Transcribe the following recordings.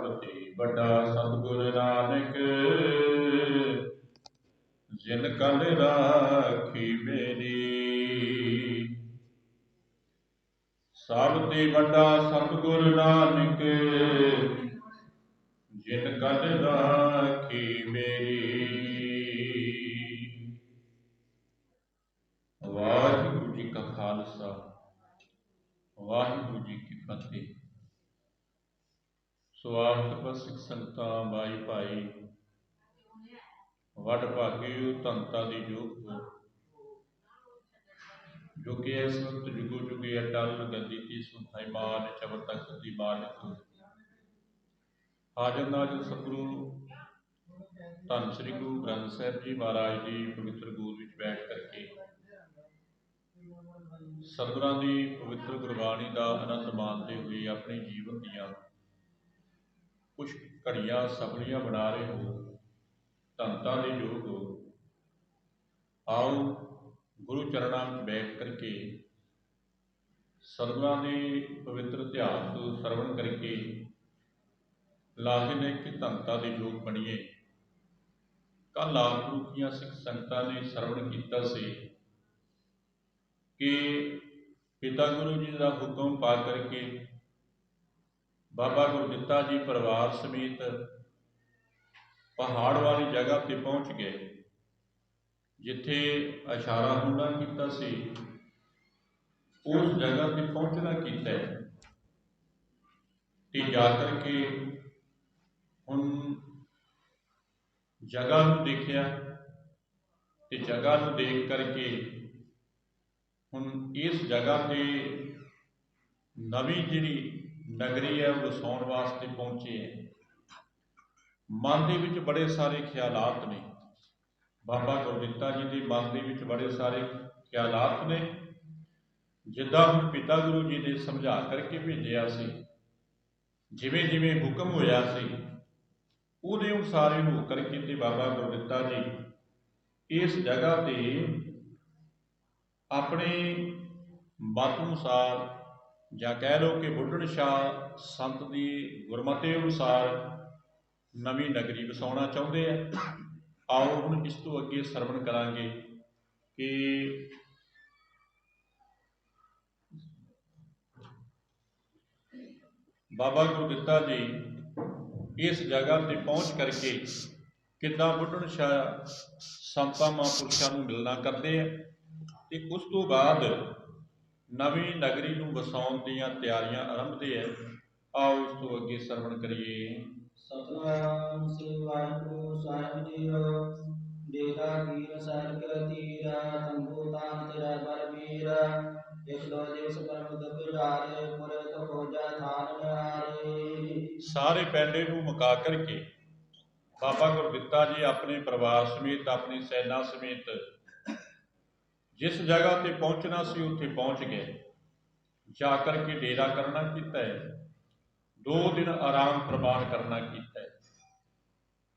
ਸਭ ਤੇ ਵੱਡਾ ਸਤਿਗੁਰ ਨਾਨਕ, ਜਿਨ ਕਲ ਰਾਖੀ ਮੇਰੀ। ਸਭ ਤੇ ਵੱਡਾ ਸਤਿਗੁਰ ਨਾਨਕ, ਜਿਨ ਕਲ ਰਾਖੀ ਮੇਰੀ। ਵਾਹਿਗੁਰੂ ਜੀ ਕਾ ਖਾਲਸਾ, ਵਾਹਿਗੁਰੂ ਜੀ ਕੀ ਫਤਿਹ। ਸਵਾਗਤ ਸਿੱਖ ਸੰਗਤਾਂ, ਬਾਈ ਭਾਈ, ਵੱਡ ਭਾਗਿਓ ਧੰਤਾ ਦੀ ਜੋਤ ਹੋ, ਜੋ ਕਿ ਇਸ ਵਕਤ ਜੁਗੋ ਜੁਗੇ ਅਟਲ ਗੱਦੀ ਤੇ ਸੁਖਾਈਮਾਨ ਚਵਰ ਤਖਤ ਦੀ ਮਾਲਕ ਹਾਜ਼ਰ ਨਾਜ਼ਰ ਸਤਿਗੁਰੂ ਧੰਨ ਸ੍ਰੀ ਗੁਰੂ ਗ੍ਰੰਥ ਸਾਹਿਬ ਜੀ ਮਹਾਰਾਜ ਦੀ ਪਵਿੱਤਰ ਗੋਦ ਵਿੱਚ ਬੈਠ ਕਰਕੇ ਸਤਿਗੁਰਾਂ ਦੀ ਪਵਿੱਤਰ ਗੁਰਬਾਣੀ ਦਾ ਆਨੰਦ ਮਾਣਦੇ ਹੋਏ ਆਪਣੇ ਜੀਵਨ ਦੀਆਂ ਕੁਝ ਘੜੀਆਂ ਸਫਲੀਆਂ ਬਣਾ ਰਹੇ ਹੋ, ਧੰਨਤਾ ਦੇ ਯੋਗ ਹੋ। ਆਓ ਗੁਰੂ ਚਰਨਾਂ ਵਿੱਚ ਬੈਠ ਕਰਕੇ ਸਤਿਗੁਰਾਂ ਦੇ ਪਵਿੱਤਰ ਇਤਿਹਾਸ ਸਰਵਣ ਕਰਕੇ ਲਾਜ਼ਮ ਹੈ ਕਿ ਧੰਨਤਾ ਦੇ ਯੋਗ ਬਣੀਏ। ਕੱਲ੍ਹ ਆਪ ਰੁਖੀਆਂ ਸਿੱਖ ਸੰਗਤਾਂ ਨੇ ਸਰਵਣ ਕੀਤਾ ਸੀ ਕਿ ਪਿਤਾ ਗੁਰੂ ਜੀ ਦਾ ਹੁਕਮ ਪਾ ਕਰਕੇ ਬਾਬਾ ਗੁਰਦਿੱਤਾ ਜੀ ਪਰਿਵਾਰ ਸਮੇਤ ਪਹਾੜ ਵਾਲੀ ਜਗ੍ਹਾ ਤੇ ਪਹੁੰਚ ਗਏ, ਜਿੱਥੇ ਇਸ਼ਾਰਾ ਹੁੰਦਾ ਕੀਤਾ ਸੀ ਉਸ ਜਗ੍ਹਾ ਤੇ ਪਹੁੰਚਣਾ ਕੀਤਾ ਹੈ। ਤੇ ਜਾ ਕਰਕੇ ਹੁਣ ਜਗ੍ਹਾ ਨੂੰ ਦੇਖਿਆ ਤੇ ਜਗ੍ਹਾ ਨੂੰ ਦੇਖ ਕਰਕੇ ਹੁਣ ਇਸ ਜਗ੍ਹਾ ਤੇ ਨਵੀਂ ਜਿਹੜੀ ਨਗਰੀ ਹੈ ਵਸਾਉਣ ਵਾਸਤੇ ਪਹੁੰਚੇ ਹੈ। ਮਨ ਦੇ ਵਿੱਚ ਬੜੇ ਸਾਰੇ ਖਿਆਲਾਤ ਨੇ, ਬਾਬਾ ਗੁਰਦਿੱਤਾ ਜੀ ਦੇ ਮਨ ਦੇ ਵਿੱਚ ਬੜੇ ਸਾਰੇ ਖਿਆਲਾਤ ਨੇ। ਜਿੱਦਾਂ ਹੁਣ ਪਿਤਾ ਗੁਰੂ ਜੀ ਨੇ ਸਮਝਾ ਕਰਕੇ ਭੇਜਿਆ ਸੀ, ਜਿਵੇਂ ਜਿਵੇਂ ਹੁਕਮ ਹੋਇਆ ਸੀ ਉਹਦੇ ਅਨੁਸਾਰ ਹੀ ਹੋ ਕਰਕੇ ਤੇ ਬਾਬਾ ਗੁਰਦਿੱਤਾ ਜੀ ਇਸ ਜਗ੍ਹਾ ਤੇ ਆਪਣੇ ਮਤ ਅਨੁਸਾਰ ਜਾਂ ਕਹਿ ਲਓ ਕਿ ਬੁੱਢਣ ਸ਼ਾਹ ਸੰਤ ਦੀ ਗੁਰਮਤਿ ਅਨੁਸਾਰ ਨਵੀਂ ਨਗਰੀ ਵਸਾਉਣਾ ਚਾਹੁੰਦੇ ਆ। ਆਓ ਹੁਣ ਇਸ ਤੋਂ ਅੱਗੇ ਸਰਵਣ ਕਰਾਂਗੇ ਕਿ ਬਾਬਾ ਗੁਰਦਿੱਤਾ ਜੀ ਇਸ ਜਗ੍ਹਾ ਤੇ ਪਹੁੰਚ ਕਰਕੇ ਕਿੱਦਾਂ ਬੁੱਢਣ ਸ਼ਾਹ ਸੰਤਾਂ ਮਹਾਂਪੁਰਸ਼ਾਂ ਨੂੰ ਮਿਲਣਾ ਕਰਦੇ ਆ ਤੇ ਉਸ ਤੋਂ ਬਾਅਦ ਨਵੀਂ ਨਗਰੀ ਨੂੰ ਵਸਾਉਣ ਦੀਆਂ ਤਿਆਰੀਆਂ ਆਰੰਭਦੇ ਹੈ। ਆਓ ਇਸ ਤੋਂ ਅੱਗੇ ਸਰਵਣ ਕਰੀਏ। ਸਤਿਨਾਮ ਸ੍ਰੀ ਵਾਹਿਗੁਰੂ ਸਾਹਿਬ ਜੀਓ। ਡੇਰਾ ਕੀਰ ਸਰਕ ਤੀਰਾ, ਤੰਬੂ ਤਾਨ ਤੇਰਾ ਬਲ ਵੀਰਾ। ਇੱਕ ਦੋ ਦਿਵਸ ਪਰਮ ਦੁਪਿਹਾਰੇ, ਪੁਰੇ ਤੋ ਖੋਜਾ ਥਾਨ ਨਿਹਾਰੇ। ਸਾਰੇ ਪੈਂਡੇ ਨੂੰ ਮੁਕਾ ਕਰਕੇ ਬਾਬਾ ਗੁਰਦਿੱਤਾ ਜੀ ਆਪਣੇ ਪਰਿਵਾਰ ਸਮੇਤ, ਆਪਣੀ ਸੈਨਾ ਸਮੇਤ ਜਿਸ ਜਗ੍ਹਾ ਤੇ ਪਹੁੰਚਣਾ ਸੀ ਉੱਥੇ ਪਹੁੰਚ ਗਏ। ਜਾ ਕਰਕੇ ਡੇਰਾ ਕਰਨਾ ਕੀਤਾ ਹੈ, 2 ਦਿਨ ਆਰਾਮ ਪ੍ਰਮਾਣ ਕਰਨਾ ਕੀਤਾ ਹੈ,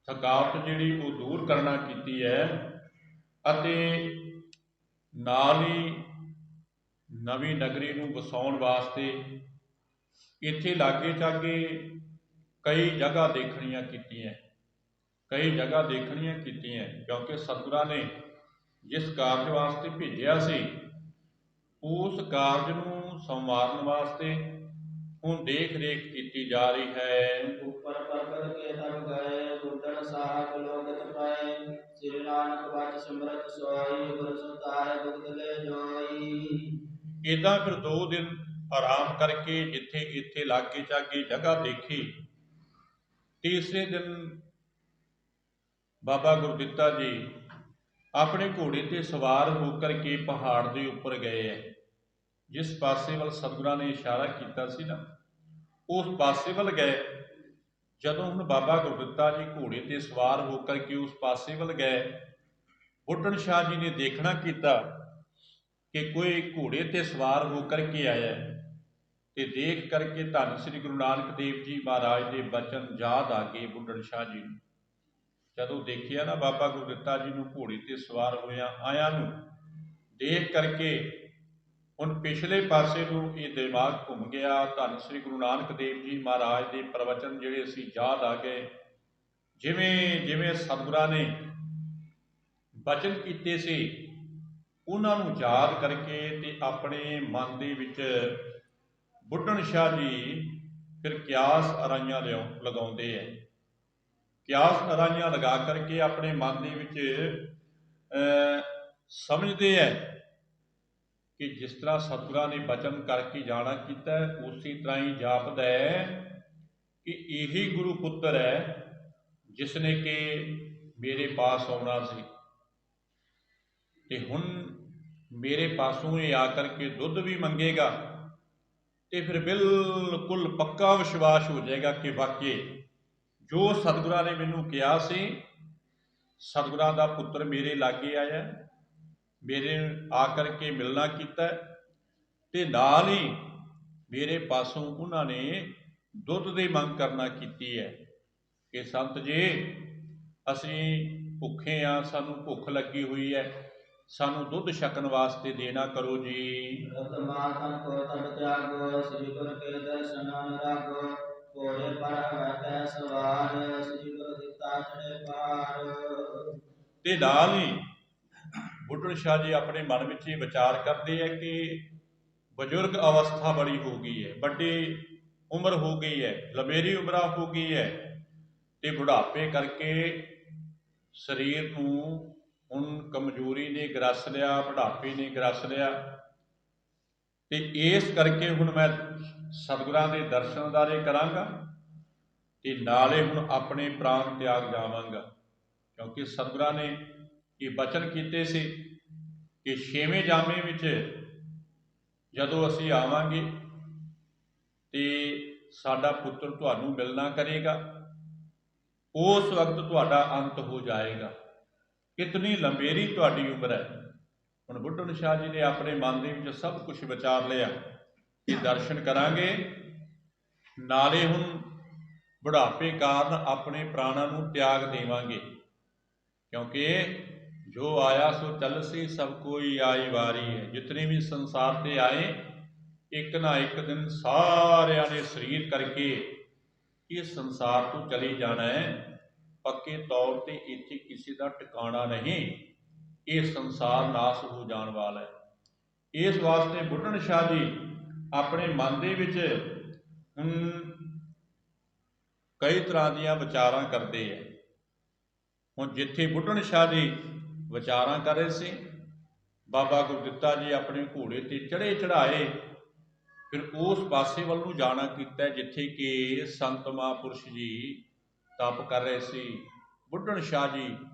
ਥਕਾਵਟ ਜਿਹੜੀ ਉਹ ਦੂਰ ਕਰਨਾ ਕੀਤੀ ਹੈ ਅਤੇ ਨਾਲ ਹੀ ਨਵੀਂ ਨਗਰੀ ਨੂੰ ਵਸਾਉਣ ਵਾਸਤੇ ਇੱਥੇ ਲਾਗੇ ਚਾਗੇ ਕਈ ਜਗ੍ਹਾ ਦੇਖਣੀਆਂ ਕੀਤੀਆਂ, ਕਿਉਂਕਿ ਸਤਿਗੁਰਾਂ ਨੇ ਜਿਸ ਕਾਰਜ ਵਾਸਤੇ ਭੇਜਿਆ ਸੀ ਉਸ ਕਾਰਜ ਨੂੰ ਸੰਵਾਰਨ ਵਾਸਤੇ ਹੁਣ ਦੇਖ ਰੇਖ ਕੀਤੀ ਜਾ ਰਹੀ ਹੈ। ਉੱਪਰ ਪ੍ਰਗਟ ਕੇ ਤਬ ਗਏ, ਬੁੱਢਣ ਸਾਹਿਬ ਲੋਕਤ ਪਾਏ। ਸ੍ਰੀ ਨਾਨਕ ਬਚ ਸਿਮਰਤ ਸੋਈ, ਗੁਰ ਸੁਤਾਏ ਦੁਖਤ ਲੈ ਜੋਈ। ਇੱਦਾਂ ਫਿਰ 2 ਦਿਨ ਆਰਾਮ ਕਰਕੇ ਜਿੱਥੇ ਇੱਥੇ ਲਾਗੇ ਚਾਗੇ ਜਗ੍ਹਾ ਦੇਖੀ, ਤੀਸਰੇ ਦਿਨ ਬਾਬਾ ਗੁਰਦਿੱਤਾ ਜੀ ਆਪਣੇ ਘੋੜੇ ਤੇ ਸਵਾਰ ਹੋ ਕਰਕੇ ਪਹਾੜ ਦੇ ਉੱਪਰ ਗਏ ਹੈ। ਜਿਸ ਪਾਸੇ ਵੱਲ ਸਤਿਗੁਰਾਂ ਨੇ ਇਸ਼ਾਰਾ ਕੀਤਾ ਸੀ ਨਾ ਉਸ ਪਾਸੇ ਵੱਲ ਗਏ। ਜਦੋਂ ਹੁਣ ਬਾਬਾ ਗੁਰਦਿੱਤਾ ਜੀ ਘੋੜੇ ਤੇ ਸਵਾਰ ਹੋ ਕਰਕੇ ਉਸ ਪਾਸੇ ਵੱਲ ਗਏ, ਬੁੱਢਣ ਸ਼ਾਹ ਜੀ ਨੇ ਦੇਖਣਾ ਕੀਤਾ ਕਿ ਕੋਈ ਘੋੜੇ ਤੇ ਸਵਾਰ ਹੋ ਕਰਕੇ ਆਇਆ ਤੇ ਦੇਖ ਕਰਕੇ ਧੰਨ ਸ੍ਰੀ ਗੁਰੂ ਨਾਨਕ ਦੇਵ ਜੀ ਮਹਾਰਾਜ ਦੇ ਬਚਨ ਯਾਦ ਆ ਗਏ ਬੁੱਢਣ ਸ਼ਾਹ ਜੀ ਨੂੰ। ਜਦੋਂ ਦੇਖਿਆ ਨਾ ਬਾਬਾ ਗੁਰਦਿੱਤਾ ਜੀ ਨੂੰ ਘੋੜੇ ਤੇ ਸਵਾਰ ਹੋਇਆ ਆਇਆਂ ਨੂੰ ਦੇਖ ਕਰਕੇ ਹੁਣ ਪਿਛਲੇ ਪਾਸੇ ਨੂੰ ਇਹ ਦਿਮਾਗ ਘੁੰਮ ਗਿਆ। ਧੰਨ ਸ੍ਰੀ ਗੁਰੂ ਨਾਨਕ ਦੇਵ ਜੀ ਮਹਾਰਾਜ ਦੇ ਪ੍ਰਵਚਨ ਜਿਹੜੇ ਅਸੀਂ ਯਾਦ ਆ ਗਏ। ਜਿਵੇਂ ਜਿਵੇਂ ਸਤਿਗੁਰਾਂ ਨੇ ਬਚਨ ਕੀਤੇ ਸੀ ਉਹਨਾਂ ਨੂੰ ਯਾਦ ਕਰਕੇ ਤੇ ਆਪਣੇ ਮਨ ਦੇ ਵਿੱਚ ਬੁੱਢਣ ਸ਼ਾਹ ਜੀ ਫਿਰ ਕਿਆਸ ਅਰਾਈਆਂ ਲਗਾਉਂਦੇ ਹੈ। ਕਿਆਸ ਅਰਾਈਆਂ ਲਗਾ ਕਰਕੇ ਆਪਣੇ ਮਨ ਦੇ ਵਿੱਚ ਸਮਝਦੇ ਹੈ ਕਿ ਜਿਸ ਤਰ੍ਹਾਂ ਸਤਿਗੁਰਾਂ ਨੇ ਬਚਨ ਕਰਕੇ ਜਾਣਾ ਕੀਤਾ ਉਸੇ ਤਰ੍ਹਾਂ ਹੀ ਜਾਪਦਾ ਹੈ ਕਿ ਇਹੀ ਗੁਰੂ ਪੁੱਤਰ ਹੈ ਜਿਸ ਨੇ ਕਿ ਮੇਰੇ ਪਾਸ ਆਉਣਾ ਸੀ ਤੇ ਹੁਣ ਮੇਰੇ ਪਾਸੋਂ ਇਹ ਆ ਕਰਕੇ ਦੁੱਧ ਵੀ ਮੰਗੇਗਾ ਤੇ ਫਿਰ ਬਿਲਕੁਲ ਪੱਕਾ ਵਿਸ਼ਵਾਸ ਹੋ ਜਾਏਗਾ ਕਿ ਵਾਕਈ ਜੋ ਸਤਿਗੁਰਾਂ ਨੇ ਮੈਨੂੰ ਕਿਹਾ ਸੀ, ਸਤਿਗੁਰਾਂ ਦਾ ਪੁੱਤਰ ਮੇਰੇ ਲਾਗੇ ਆਇਆ, ਮੇਰੇ ਆ ਕਰਕੇ ਮਿਲਣਾ ਕੀਤਾ ਤੇ ਨਾਲ ਹੀ ਮੇਰੇ ਪਾਸੋਂ ਉਹਨਾਂ ਨੇ ਦੁੱਧ ਦੀ ਮੰਗ ਕਰਨਾ ਕੀਤੀ ਹੈ ਕਿ ਸੰਤ ਜੀ ਅਸੀਂ ਭੁੱਖੇ ਹਾਂ, ਸਾਨੂੰ ਭੁੱਖ ਲੱਗੀ ਹੋਈ ਹੈ, ਸਾਨੂੰ ਦੁੱਧ ਛਕਣ ਵਾਸਤੇ ਦੇਣਾ ਕਰੋ ਜੀ। ਮਾਤਨ ਕੋ ਤਬ ਤਿਆਗੋ ਸ੍ਰੀ ਗੁਰ ਕੇ ਦਰਸ਼ਨ ਅਨੁਰਾਗੋ ਕੋਰੇ ਪਰ ਬੈਠੈ ਸਵਾਰ ਸ੍ਰੀ ਗੁਰ ਦਿੱਤਾ ਚੜੇ ਪਾਰ। ਤੇ ਨਾਲ ਹੀ ਬੁੱਢਣ ਸ਼ਾਹ ਜੀ ਆਪਣੇ ਮਨ ਵਿੱਚ ਇਹ ਵਿਚਾਰ ਕਰਦੇ ਹੈ ਕਿ ਬਜ਼ੁਰਗ ਅਵਸਥਾ ਬੜੀ ਹੋ ਗਈ ਹੈ, ਵੱਡੀ ਉਮਰ ਹੋ ਗਈ ਹੈ, ਲੰਮੇਰੀ ਉਮਰਾਂ ਹੋ ਗਈ ਹੈ ਤੇ ਬੁਢਾਪੇ ਕਰਕੇ ਸਰੀਰ ਨੂੰ ਹੁਣ ਕਮਜ਼ੋਰੀ ਨੇ ਗਰਸ ਲਿਆ, ਬੁਢਾਪੇ ਨੇ ਗਰਸ ਲਿਆ ਤੇ ਇਸ ਕਰਕੇ ਹੁਣ ਮੈਂ ਸਤਿਗੁਰਾਂ ਦੇ ਦਰਸ਼ਨ ਦਾਰੇ ਕਰਾਂਗਾ ਤੇ ਨਾਲੇ ਹੁਣ ਆਪਣੇ ਪ੍ਰਾਣ ਤਿਆਗ ਜਾਵਾਂਗਾ। ਕਿਉਂਕਿ ਸਤਿਗੁਰਾਂ ਨੇ ਇਹ ਬਚਨ ਕੀਤੇ ਸੀ ਕਿ 6ਵੇਂ ਜਾਮੇ ਵਿੱਚ ਜਦੋਂ ਅਸੀਂ ਆਵਾਂਗੇ ਤੇ ਸਾਡਾ ਪੁੱਤਰ ਤੁਹਾਨੂੰ ਮਿਲਣਾ ਕਰੇਗਾ, ਉਸ ਵਕਤ ਤੁਹਾਡਾ ਅੰਤ ਹੋ ਜਾਏਗਾ। ਕਿਤਨੀ ਲੰਬੇਰੀ ਤੁਹਾਡੀ ਉਮਰ ਹੈ। ਹੁਣ ਬੁੱਢਣ ਸ਼ਾਹ ਜੀ ਨੇ ਆਪਣੇ ਮਨ ਦੇ ਵਿੱਚ ਸਭ ਕੁਝ ਵਿਚਾਰ ਲਿਆ ਕਿ ਦਰਸ਼ਨ ਕਰਾਂਗੇ, ਨਾਲੇ ਹੁਣ ਬੁਢਾਪੇ ਕਾਰਨ ਆਪਣੇ ਪ੍ਰਾਣਾਂ ਨੂੰ ਤਿਆਗ ਦੇਵਾਂਗੇ। ਕਿਉਂਕਿ ਜੋ ਆਇਆ ਸੋ ਚੱਲਸੀ ਸਭ ਕੋਈ ਆਈ ਵਾਰੀ ਹੈ। ਜਿਤਨੇ ਵੀ ਸੰਸਾਰ ਤੇ ਆਏ ਇੱਕ ਨਾ ਇੱਕ ਦਿਨ ਸਾਰਿਆਂ ਨੇ ਸਰੀਰ ਕਰਕੇ ਇਸ ਸੰਸਾਰ ਤੋਂ ਚਲੇ ਜਾਣਾ ਹੈ। ਪੱਕੇ ਤੌਰ ਤੇ ਇੱਥੇ ਕਿਸੇ ਦਾ ਟਿਕਾਣਾ ਨਹੀਂ, ਇਹ ਸੰਸਾਰ ਨਾਸ ਹੋ ਜਾਣ ਵਾਲਾ ਹੈ। ਇਸ ਵਾਸਤੇ ਬੁੱਢਣ ਸ਼ਾਹ ਜੀ ਆਪਣੇ ਮਨ ਦੇ ਵਿੱਚ ਕਈ ਤਰ੍ਹਾਂ ਦੀਆਂ ਵਿਚਾਰਾਂ ਕਰਦੇ ਹੈ। ਹੁਣ ਜਿੱਥੇ ਬੁੱਢਣ ਸ਼ਾਹ ਜੀ ਵਿਚਾਰਾਂ ਕਰ ਰਹੇ ਸੀ, ਬਾਬਾ ਗੁਰਦਿੱਤਾ ਜੀ ਆਪਣੇ ਘੋੜੇ ਤੇ ਚੜ੍ਹੇ ਚੜ੍ਹਾਏ ਫਿਰ ਉਸ ਪਾਸੇ ਵੱਲ ਨੂੰ ਜਾਣਾ ਕੀਤਾ ਜਿੱਥੇ ਕਿ ਸੰਤ ਮਹਾਂਪੁਰਸ਼ ਜੀ ਤਪ ਕਰ ਰਹੇ ਸੀ। ਬੁੱਢਣ ਸ਼ਾਹ ਜੀ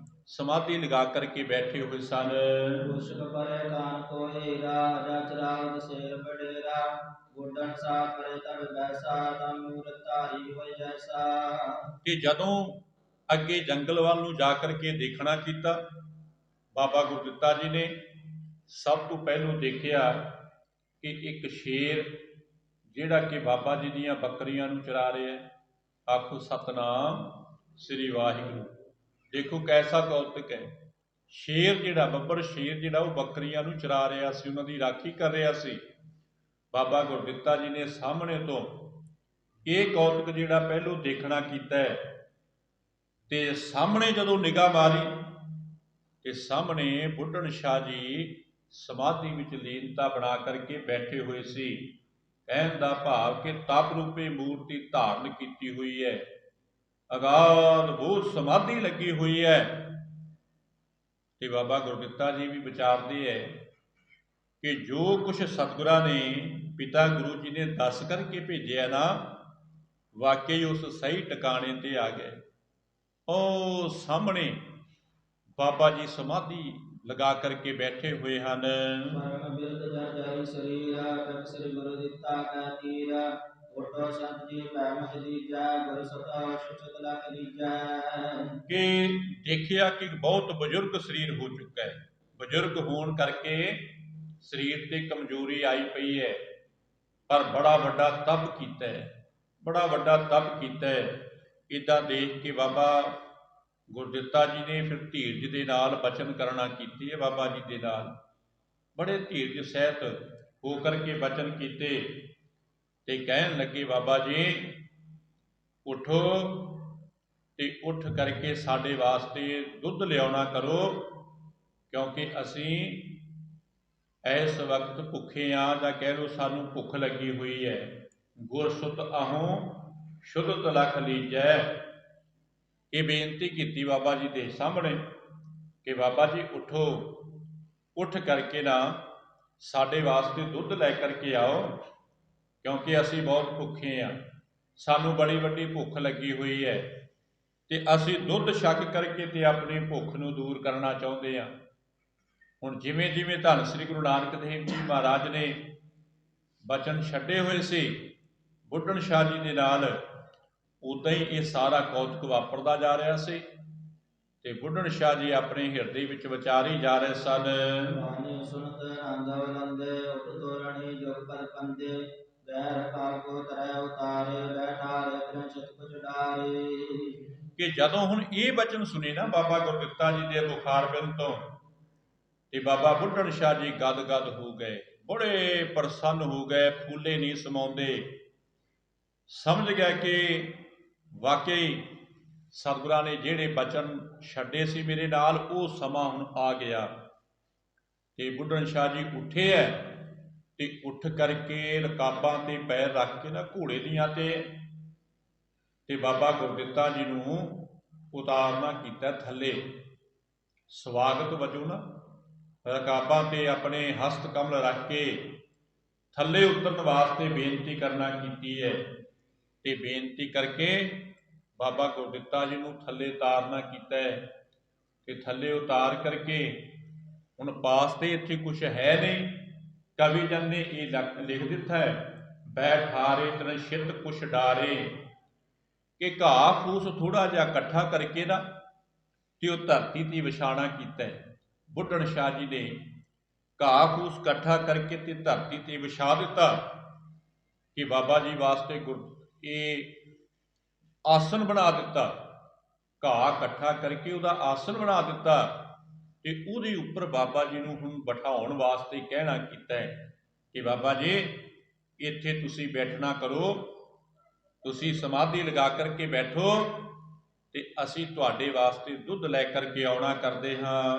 ਸਮਾਧੀ ਲਗਾ ਕਰਕੇ ਬੈਠੇ ਹੋਏ ਸਨ। ਪੁਸ਼ਕ ਪਰੇ ਕਾਨ ਕੋਏਰਾ ਰਚ ਰਾਵ ਸੇਰ ਬਡੇਰਾ ਬੁੱਢਣ ਸ਼ਾਹ ਪਰੇ ਤੜ ਬੈਸਾ ਤਨ ਮੂਰਤ ਧਾਰੀ ਹੋਇ ਜੈਸਾ। ਕਿ ਜਦੋਂ ਅੱਗੇ ਜੰਗਲ ਵੱਲ ਨੂੰ ਜਾ ਕਰਕੇ ਦੇਖਣਾ ਕੀਤਾ, ਬਾਬਾ ਗੁਰਦਿੱਤਾ ਜੀ ਨੇ ਸਭ ਤੋਂ ਪਹਿਲੋਂ ਦੇਖਿਆ ਕਿ ਇੱਕ ਸ਼ੇਰ ਜਿਹੜਾ ਕਿ ਬਾਬਾ ਜੀ ਦੀਆਂ ਬੱਕਰੀਆਂ ਨੂੰ ਚਰਾ ਰਿਹਾ। ਆਖੋ ਸਤਨਾਮ ਸ੍ਰੀ ਵਾਹਿਗੁਰੂ। ਦੇਖੋ ਕੈਸਾ ਕੌਤਕ ਹੈ। ਸ਼ੇਰ ਜਿਹੜਾ ਬੱਬਰ ਸ਼ੇਰ ਜਿਹੜਾ ਉਹ ਬੱਕਰੀਆਂ ਨੂੰ ਚਰਾ ਰਿਹਾ ਸੀ, ਉਹਨਾਂ ਦੀ ਰਾਖੀ ਕਰ ਰਿਹਾ ਸੀ। ਬਾਬਾ ਗੁਰਦਿੱਤਾ ਜੀ ਨੇ ਸਾਹਮਣੇ ਤੋਂ ਇਹ ਕੌਤਕ ਜਿਹੜਾ ਪਹਿਲੋਂ ਦੇਖਣਾ ਕੀਤਾ ਹੈ ਤੇ ਸਾਹਮਣੇ ਜਦੋਂ ਨਿਗਾਹ ਮਾਰੀ ਤੇ ਸਾਹਮਣੇ ਬੁੱਢਣ ਸ਼ਾਹ ਜੀ ਸਮਾਧੀ ਵਿੱਚ ਲੀਨਤਾ ਬਣਾ ਕਰਕੇ ਬੈਠੇ ਹੋਏ ਸੀ। ਕਹਿਣ ਦਾ ਭਾਵ ਕਿ ਤਪ ਰੂਪੀ ਮੂਰਤੀ ਧਾਰਨ ਕੀਤੀ ਹੋਈ ਹੈ, ਅਗਾਧ ਬਹੁਤ ਸਮਾਧੀ ਲੱਗੀ ਹੋਈ ਹੈ। ਤੇ ਬਾਬਾ ਗੁਰਦਿੱਤਾ ਜੀ ਵੀ ਵਿਚਾਰਦੇ ਹੈ ਕਿ ਜੋ ਕੁਛ ਸਤਿਗੁਰਾਂ ਨੇ ਪਿਤਾ ਗੁਰੂ ਜੀ ਨੇ ਦੱਸ ਕਰਕੇ ਭੇਜਿਆ ਨਾ, ਵਾਕਈ ਉਸ ਸਹੀ ਟਿਕਾਣੇ ਤੇ ਆ ਗਏ। ਉਹ ਸਾਹਮਣੇ ਬਾਬਾ ਜੀ ਸਮਾਧੀ ਲਗਾ ਕਰਕੇ ਬੈਠੇ ਹੋਏ ਹਨ। ਮਰਨ ਬਿਰਦ ਜਰ ਜਾਈ ਸਰੀਰਾ ਪ੍ਰਭ ਸ੍ਰੀ ਗੁਰੂ ਦਿੱਤਾ ਕੈ ਤੀਰਾ ਉਠੋ ਸੰਤ ਜੀ ਭੈ ਮਹਿ ਦੀਜੈ ਗੁਰ ਸਦਾ ਸੁਚਿਤ ਲਖ ਲੀਜੈ। ਕਿ ਦੇਖਿਆ ਕਿ ਬਹੁਤ ਬਜ਼ੁਰਗ ਸਰੀਰ ਹੋ ਚੁੱਕਾ ਹੈ। ਬਜ਼ੁਰਗ ਹੋਣ ਕਰਕੇ ਸਰੀਰ ਤੇ ਕਮਜ਼ੋਰੀ ਆਈ ਪਈ ਹੈ, ਪਰ ਬੜਾ ਵੱਡਾ ਤਪ ਕੀਤਾ ਹੈ, ਬੜਾ ਵੱਡਾ ਤਪ ਕੀਤਾ ਹੈ। ਇੱਦਾਂ ਦੇਖ ਕੇ ਬਾਬਾ ਗੁਰਦਿੱਤਾ ਜੀ ਨੇ ਫਿਰ ਧੀਰਜ ਦੇ ਨਾਲ ਬਚਨ ਕਰਨਾ ਕੀਤੀ ਹੈ। ਬਾਬਾ ਜੀ ਦੇ ਨਾਲ ਬੜੇ ਧੀਰਜ ਸਹਿਤ ਹੋ ਕਰਕੇ ਬਚਨ ਕੀਤੇ ਤੇ ਕਹਿਣ ਲੱਗੇ, ਬਾਬਾ ਜੀ ਉਠੋ ਤੇ ਉੱਠ ਕਰਕੇ ਸਾਡੇ ਵਾਸਤੇ ਦੁੱਧ ਲਿਆਉਣਾ ਕਰੋ, ਕਿਉਂਕਿ ਅਸੀਂ ਇਸ ਵਕਤ ਭੁੱਖੇ ਆ, ਜਾਂ ਕਹਿ ਲਓ ਸਾਨੂੰ ਭੁੱਖ ਲੱਗੀ ਹੋਈ ਹੈ। ਗੁਰ ਸੁਤ ਆਹੋਂ ਸ਼ੁੱਧਤ ਲਖ ਲੀਜੈ। ਇਹ ਬੇਨਤੀ ਕੀਤੀ ਬਾਬਾ ਜੀ ਦੇ ਸਾਹਮਣੇ ਕਿ ਬਾਬਾ ਜੀ ਉਠੋ, ਉੱਠ ਕਰਕੇ ਨਾ ਸਾਡੇ ਵਾਸਤੇ ਦੁੱਧ ਲੈ ਕਰਕੇ ਆਓ, ਕਿਉਂਕਿ ਅਸੀਂ ਬਹੁਤ ਭੁੱਖੇ ਆ, ਸਾਨੂੰ ਬੜੀ ਵੱਡੀ ਭੁੱਖ ਲੱਗੀ ਹੋਈ ਹੈ ਤੇ ਅਸੀਂ ਦੁੱਧ ਛਕ ਕਰਕੇ ਤੇ ਆਪਣੀ ਭੁੱਖ ਨੂੰ ਦੂਰ ਕਰਨਾ ਚਾਹੁੰਦੇ ਹਾਂ। ਹੁਣ ਜਿਵੇਂ ਜਿਵੇਂ ਧੰਨ ਸ੍ਰੀ ਗੁਰੂ ਨਾਨਕ ਦੇਵ ਜੀ ਮਹਾਰਾਜ ਨੇ ਬਚਨ ਛੱਡੇ ਹੋਏ ਸੀ ਬੁੱਢਣ ਸ਼ਾਹ ਜੀ ਦੇ ਨਾਲ, ਉਦਾਂ ਹੀ ਇਹ ਸਾਰਾ ਕੌਤਕ ਵਾਪਰਦਾ ਜਾ ਰਿਹਾ ਸੀ ਤੇ ਬੁੱਢਣ ਸ਼ਾਹ ਜੀ ਆਪਣੇ ਹਿਰਦੇ ਵਿੱਚ ਵਿਚਾਰੀ ਜਾ ਰਹੇ ਸਨ। ਬਾਣੀ ਸੁਨਤ ਆਂਦਾ ਬਲੰਦੇ ਉਠ ਤੋਰਣੀ ਜੁਗ ਪਰ ਪੰਦੇ ਬੈਰ ਕਾਕੋ ਤਰੈ ਉਤਾਰੇ ਬੈਠਾ ਰਤਨ ਚਿਤ ਕੁਛ ਡਾਰੇ। ਕਿ ਜਦੋਂ ਹੁਣ ਇਹ ਬਚਨ ਸੁਨੇ ਨਾ ਬਾਬਾ ਗੁਰਦਿੱਤਾ ਜੀ ਦੇ ਬੁਖਾਰ ਬਿੰਦ ਤੋਂ, ਤੇ ਬਾਬਾ ਬੁੱਢਣ ਸ਼ਾਹ ਜੀ ਗਦ ਹੋ ਗਏ, ਬੜੇ ਪ੍ਰਸੰਨ ਹੋ ਗਏ, ਫੂਲੇ ਨਹੀਂ ਸਮਾਉਂਦੇ। ਸਮਝ ਗਏ ਕਿ ਵਾਕਈ ਸਤਿਗੁਰਾਂ ਨੇ ਜਿਹੜੇ ਬਚਨ ਛੱਡੇ ਸੀ ਮੇਰੇ ਨਾਲ, ਉਹ ਸਮਾਂ ਹੁਣ ਆ ਗਿਆ। ਤੇ ਬੁੱਢਣ ਸ਼ਾਹ ਜੀ ਉੱਠੇ ਹੈ ਤੇ ਉੱਠ ਕਰਕੇ ਰਕਾਬਾਂ ਤੇ ਪੈਰ ਰੱਖ ਕੇ ਨਾ ਘੋੜੇ ਦੀਆਂ ਤੇ ਬਾਬਾ ਗੁਰਦਿੱਤਾ ਜੀ ਨੂੰ ਉਤਾਰਨਾ ਕੀਤਾ ਥੱਲੇ। ਸਵਾਗਤ ਵਜੋਂ ਨਾ ਰਕਾਬਾਂ ਤੇ ਆਪਣੇ ਹਸਤ ਕਮਲ ਰੱਖ ਕੇ ਥੱਲੇ ਉਤਰਨ ਵਾਸਤੇ ਬੇਨਤੀ ਕਰਨਾ ਕੀਤੀ ਹੈ। ਤੇ ਬੇਨਤੀ ਕਰਕੇ ਬਾਬਾ ਗੁਰਦਿੱਤਾ ਜੀ ਨੂੰ ਥੱਲੇ ਉਤਾਰਨਾ ਕੀਤਾ ਹੈ। ਤੇ ਥੱਲੇ ਉਤਾਰ ਕਰਕੇ ਹੁਣ ਪਾਸ ਤੇ ਇੱਥੇ ਕੁਛ ਹੈ ਨਹੀਂ, ਕਵੀ ਜਨ ਨੇ ਇਹ ਲਿਖ ਦਿੱਤਾ ਹੈ, ਬੈਠਾਰੇ ਤਨ ਛਿਤ ਕੁਛ ਡਾਰੇ, ਕਿ ਘਾਹ ਫੂਸ ਥੋੜਾ ਜਿਹਾ ਇਕੱਠਾ ਕਰਕੇ ਨਾ ਤੇ ਉਹ ਧਰਤੀ ਤੇ ਵਿਛਾਣਾ ਕੀਤਾ ਹੈ। ਬੁੱਢਣ ਸ਼ਾਹ ਜੀ ਨੇ ਘਾਹ ਫੂਸ ਇਕੱਠਾ ਕਰਕੇ ਤੇ ਧਰਤੀ ਤੇ ਵਿਛਾ ਦਿੱਤਾ ਕਿ ਬਾਬਾ ਜੀ ਵਾਸਤੇ ਇਹ ਆਸਨ ਬਣਾ ਦਿੱਤਾ। ਘਾਹ ਇਕੱਠਾ ਕਰਕੇ ਉਹਦਾ ਆਸਨ ਬਣਾ ਦਿੱਤਾ ਤੇ ਉਹਦੇ ਉੱਪਰ ਬਾਬਾ ਜੀ ਨੂੰ ਹੁਣ ਬਿਠਾਉਣ ਵਾਸਤੇ ਕਹਿਣਾ ਕੀਤਾ ਹੈ ਕਿ ਬਾਬਾ ਜੀ ਇੱਥੇ ਤੁਸੀਂ ਬੈਠਣਾ ਕਰੋ, ਤੁਸੀਂ ਸਮਾਧੀ ਲਗਾ ਕਰਕੇ ਬੈਠੋ ਤੇ ਅਸੀਂ ਤੁਹਾਡੇ ਵਾਸਤੇ ਦੁੱਧ ਲੈ ਕਰਕੇ ਆਉਣਾ ਕਰਦੇ ਹਾਂ।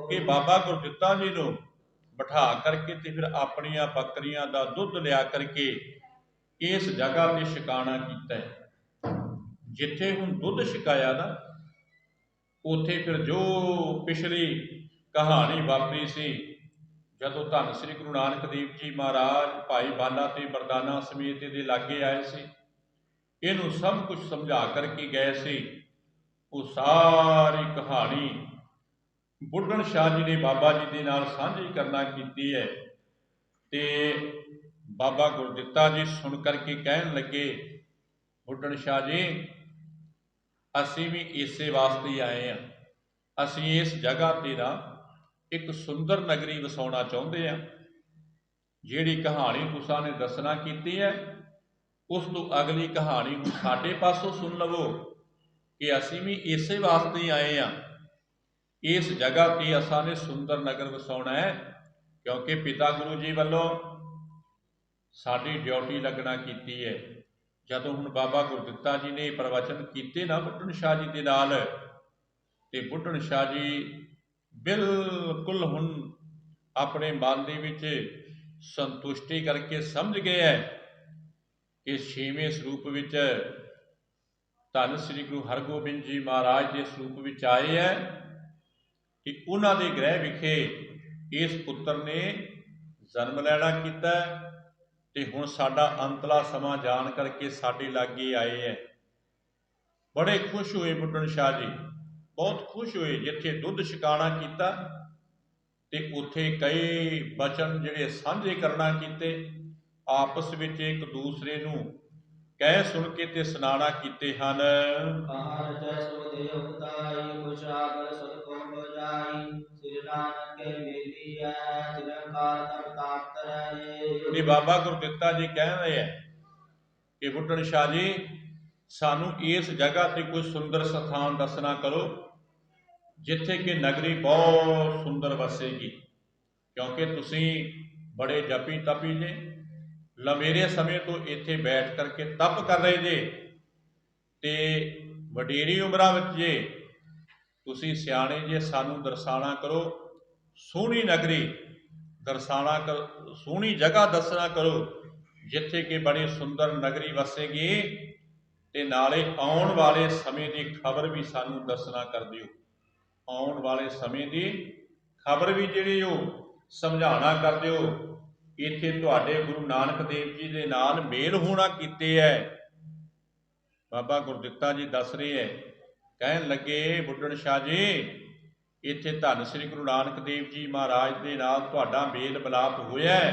ਕਿ ਬਾਬਾ ਗੁਰਦਿੱਤਾ ਜੀ ਨੂੰ ਬਿਠਾ ਕਰਕੇ ਤੇ ਫਿਰ ਆਪਣੀਆਂ ਬੱਕਰੀਆਂ ਦਾ ਦੁੱਧ ਲਿਆ ਕਰਕੇ ਇਸ ਜਗ੍ਹਾ ਤੇ ਛਕਾਣਾ ਕੀਤਾ ਹੈ। ਜਿੱਥੇ ਹੁਣ ਦੁੱਧ ਛਕਾਇਆ ਨਾ, ਉੱਥੇ ਫਿਰ ਜੋ ਪਿਛਲੀ ਕਹਾਣੀ ਵਾਪਰੀ ਸੀ, ਜਦੋਂ ਧੰਨ ਸ੍ਰੀ ਗੁਰੂ ਨਾਨਕ ਦੇਵ ਜੀ ਮਹਾਰਾਜ ਭਾਈ ਬਾਲਾ ਤੇ ਮਰਦਾਨਾ ਸਮੇਤ ਇਹਦੇ ਲਾਗੇ ਆਏ ਸੀ, ਇਹਨੂੰ ਸਭ ਕੁਝ ਸਮਝਾ ਕਰਕੇ ਗਏ ਸੀ, ਉਹ ਸਾਰੀ ਕਹਾਣੀ ਬੁੱਢਣ ਸ਼ਾਹ ਜੀ ਨੇ ਬਾਬਾ ਜੀ ਦੇ ਨਾਲ ਸਾਂਝੀ ਕਰਨਾ ਕੀਤੀ ਹੈ। ਤੇ ਬਾਬਾ ਗੁਰਦਿੱਤਾ ਜੀ ਸੁਣ ਕਰਕੇ ਕਹਿਣ ਲੱਗੇ, ਬੁੱਢਣ ਸ਼ਾਹ ਜੀ ਅਸੀਂ ਵੀ ਇਸੇ ਵਾਸਤੇ ਹੀ ਆਏ ਹਾਂ, ਅਸੀਂ ਇਸ ਜਗ੍ਹਾ ਤੇ ਨਾ ਇੱਕ ਸੁੰਦਰ ਨਗਰੀ ਵਸਾਉਣਾ ਚਾਹੁੰਦੇ ਹਾਂ। ਜਿਹੜੀ ਕਹਾਣੀ ਤੁਸਾਂ ਨੇ ਦੱਸਣਾ ਕੀਤੀ ਹੈ, ਉਸ ਤੋਂ ਅਗਲੀ ਕਹਾਣੀ ਨੂੰ ਸਾਡੇ ਪਾਸੋਂ ਸੁਣ ਲਵੋ ਕਿ ਅਸੀਂ ਵੀ ਇਸੇ ਵਾਸਤੇ ਹੀ ਆਏ ਹਾਂ। ਇਸ ਜਗ੍ਹਾ ਤੇ ਅਸਾਂ ਨੇ ਸੁੰਦਰ ਨਗਰ ਵਸਾਉਣਾ ਹੈ, ਕਿਉਂਕਿ ਪਿਤਾ ਗੁਰੂ ਜੀ ਵੱਲੋਂ ਸਾਡੀ ਡਿਊਟੀ ਲੱਗਣਾ ਕੀਤੀ ਹੈ। ਜਦੋਂ ਹੁਣ ਬਾਬਾ ਗੁਰਦਿੱਤਾ ਜੀ ਨੇ ਪ੍ਰਵਚਨ ਕੀਤੇ ਨਾ ਬੁੱਢਣ ਸ਼ਾਹ ਜੀ ਦੇ ਨਾਲ, ਤੇ ਬੁੱਢਣ ਸ਼ਾਹ ਜੀ ਬਿਲਕੁਲ ਹੁਣ ਆਪਣੇ ਮਨ ਦੇ ਵਿੱਚ ਸੰਤੁਸ਼ਟੀ ਕਰਕੇ ਸਮਝ ਗਏ ਹੈ ਕਿ 6ਵੇਂ ਸਰੂਪ ਵਿੱਚ ਧੰਨ ਸ੍ਰੀ ਗੁਰੂ ਹਰਗੋਬਿੰਦ ਜੀ ਮਹਾਰਾਜ ਦੇ ਸਰੂਪ ਵਿੱਚ ਆਏ ਹੈ ਕਿ ਉਹਨਾਂ ਦੇ ਗ੍ਰਹਿ ਵਿਖੇ ਇਸ ਪੁੱਤਰ ਨੇ ਜਨਮ ਲੈਣਾ ਕੀਤਾ ਤੇ ਹੁਣ ਸਾਡਾ ਅੰਤਲਾ ਸਮਾਂ ਜਾਣ ਕਰਕੇ ਸਾਡੇ ਲਾਗੇ ਆਏ ਹੈ। ਬੜੇ ਖੁਸ਼ ਹੋਏ ਬੁੱਢਣ ਸ਼ਾਹ ਜੀ, ਬਹੁਤ ਖੁਸ਼ ਹੋਏ। ਜਿੱਥੇ ਦੁੱਧ ਛਕਾਣਾ ਕੀਤਾ ਤੇ ਉੱਥੇ ਕਈ ਬਚਨ ਜਿਹੜੇ ਸਾਂਝੇ ਕਰਨਾ ਕੀਤੇ, ਆਪਸ ਵਿੱਚ ਇੱਕ ਦੂਸਰੇ ਨੂੰ ਕਹਿ ਸੁਣ ਕੇ ਤੇ ਸੁਣਾਣਾ ਕੀਤੇ ਹਨ। ਤੇ ਬਾਬਾ ਗੁਰਦਿੱਤਾ ਜੀ ਕਹਿ ਰਹੇ ਹੈ ਕਿ ਬੁੱਢਣ ਸ਼ਾਹ ਜੀ ਸਾਨੂੰ ਇਸ ਜਗ੍ਹਾ ਤੇ ਕੋਈ ਸੁੰਦਰ ਸਥਾਨ ਦੱਸਣਾ ਕਰੋ ਜਿੱਥੇ ਕਿ ਨਗਰੀ ਬਹੁਤ ਸੁੰਦਰ ਵਸੇਗੀ, ਕਿਉਂਕਿ ਤੁਸੀਂ ਬੜੇ ਜਪੀ ਤਪੀ ਜੇ, ਲੰਮੇਰੇ ਸਮੇਂ ਤੋਂ ਇੱਥੇ ਬੈਠ ਕਰਕੇ ਤਪ ਕਰ ਰਹੇ ਜੇ ਤੇ ਵਡੇਰੀ ਉਮਰਾਂ ਵਿੱਚ ਜੇ, ਤੁਸੀਂ ਸਿਆਣੇ ਜੇ, ਸਾਨੂੰ ਦਰਸਾਣਾ ਕਰੋ ਸੋਹਣੀ ਨਗਰੀ, ਦਰਸਾਣਾ ਕਰ ਸੋਹਣੀ ਜਗ੍ਹਾ ਦੱਸਣਾ ਕਰੋ ਜਿੱਥੇ ਕਿ ਬੜੀ ਸੁੰਦਰ ਨਗਰੀ ਵਸੇਗੀ, ਤੇ ਨਾਲੇ ਆਉਣ ਵਾਲੇ ਸਮੇਂ ਦੀ ਖਬਰ ਵੀ ਸਾਨੂੰ ਦੱਸਣਾ ਕਰ ਦਿਓ। ਆਉਣ ਵਾਲੇ ਸਮੇਂ ਦੀ ਖਬਰ ਵੀ ਜਿਹੜੀ ਉਹ ਸਮਝਾਉਣਾ ਕਰ ਦਿਓ। ਇੱਥੇ ਤੁਹਾਡੇ ਗੁਰੂ ਨਾਨਕ ਦੇਵ ਜੀ ਦੇ ਨਾਲ ਮੇਲ ਹੋਣਾ ਕੀਤੇ ਹੈ। ਬਾਬਾ ਗੁਰਦਿੱਤਾ ਜੀ ਦੱਸ ਰਹੇ ਹੈ, ਕਹਿਣ ਲੱਗੇ ਬੁੱਢਣ ਸ਼ਾਹ ਜੀ, ਇੱਥੇ ਧੰਨ ਸ੍ਰੀ ਗੁਰੂ ਨਾਨਕ ਦੇਵ ਜੀ ਮਹਾਰਾਜ ਦੇ ਨਾਲ ਤੁਹਾਡਾ ਮੇਲ ਮਿਲਾਪ ਹੋਇਆ ਹੈ,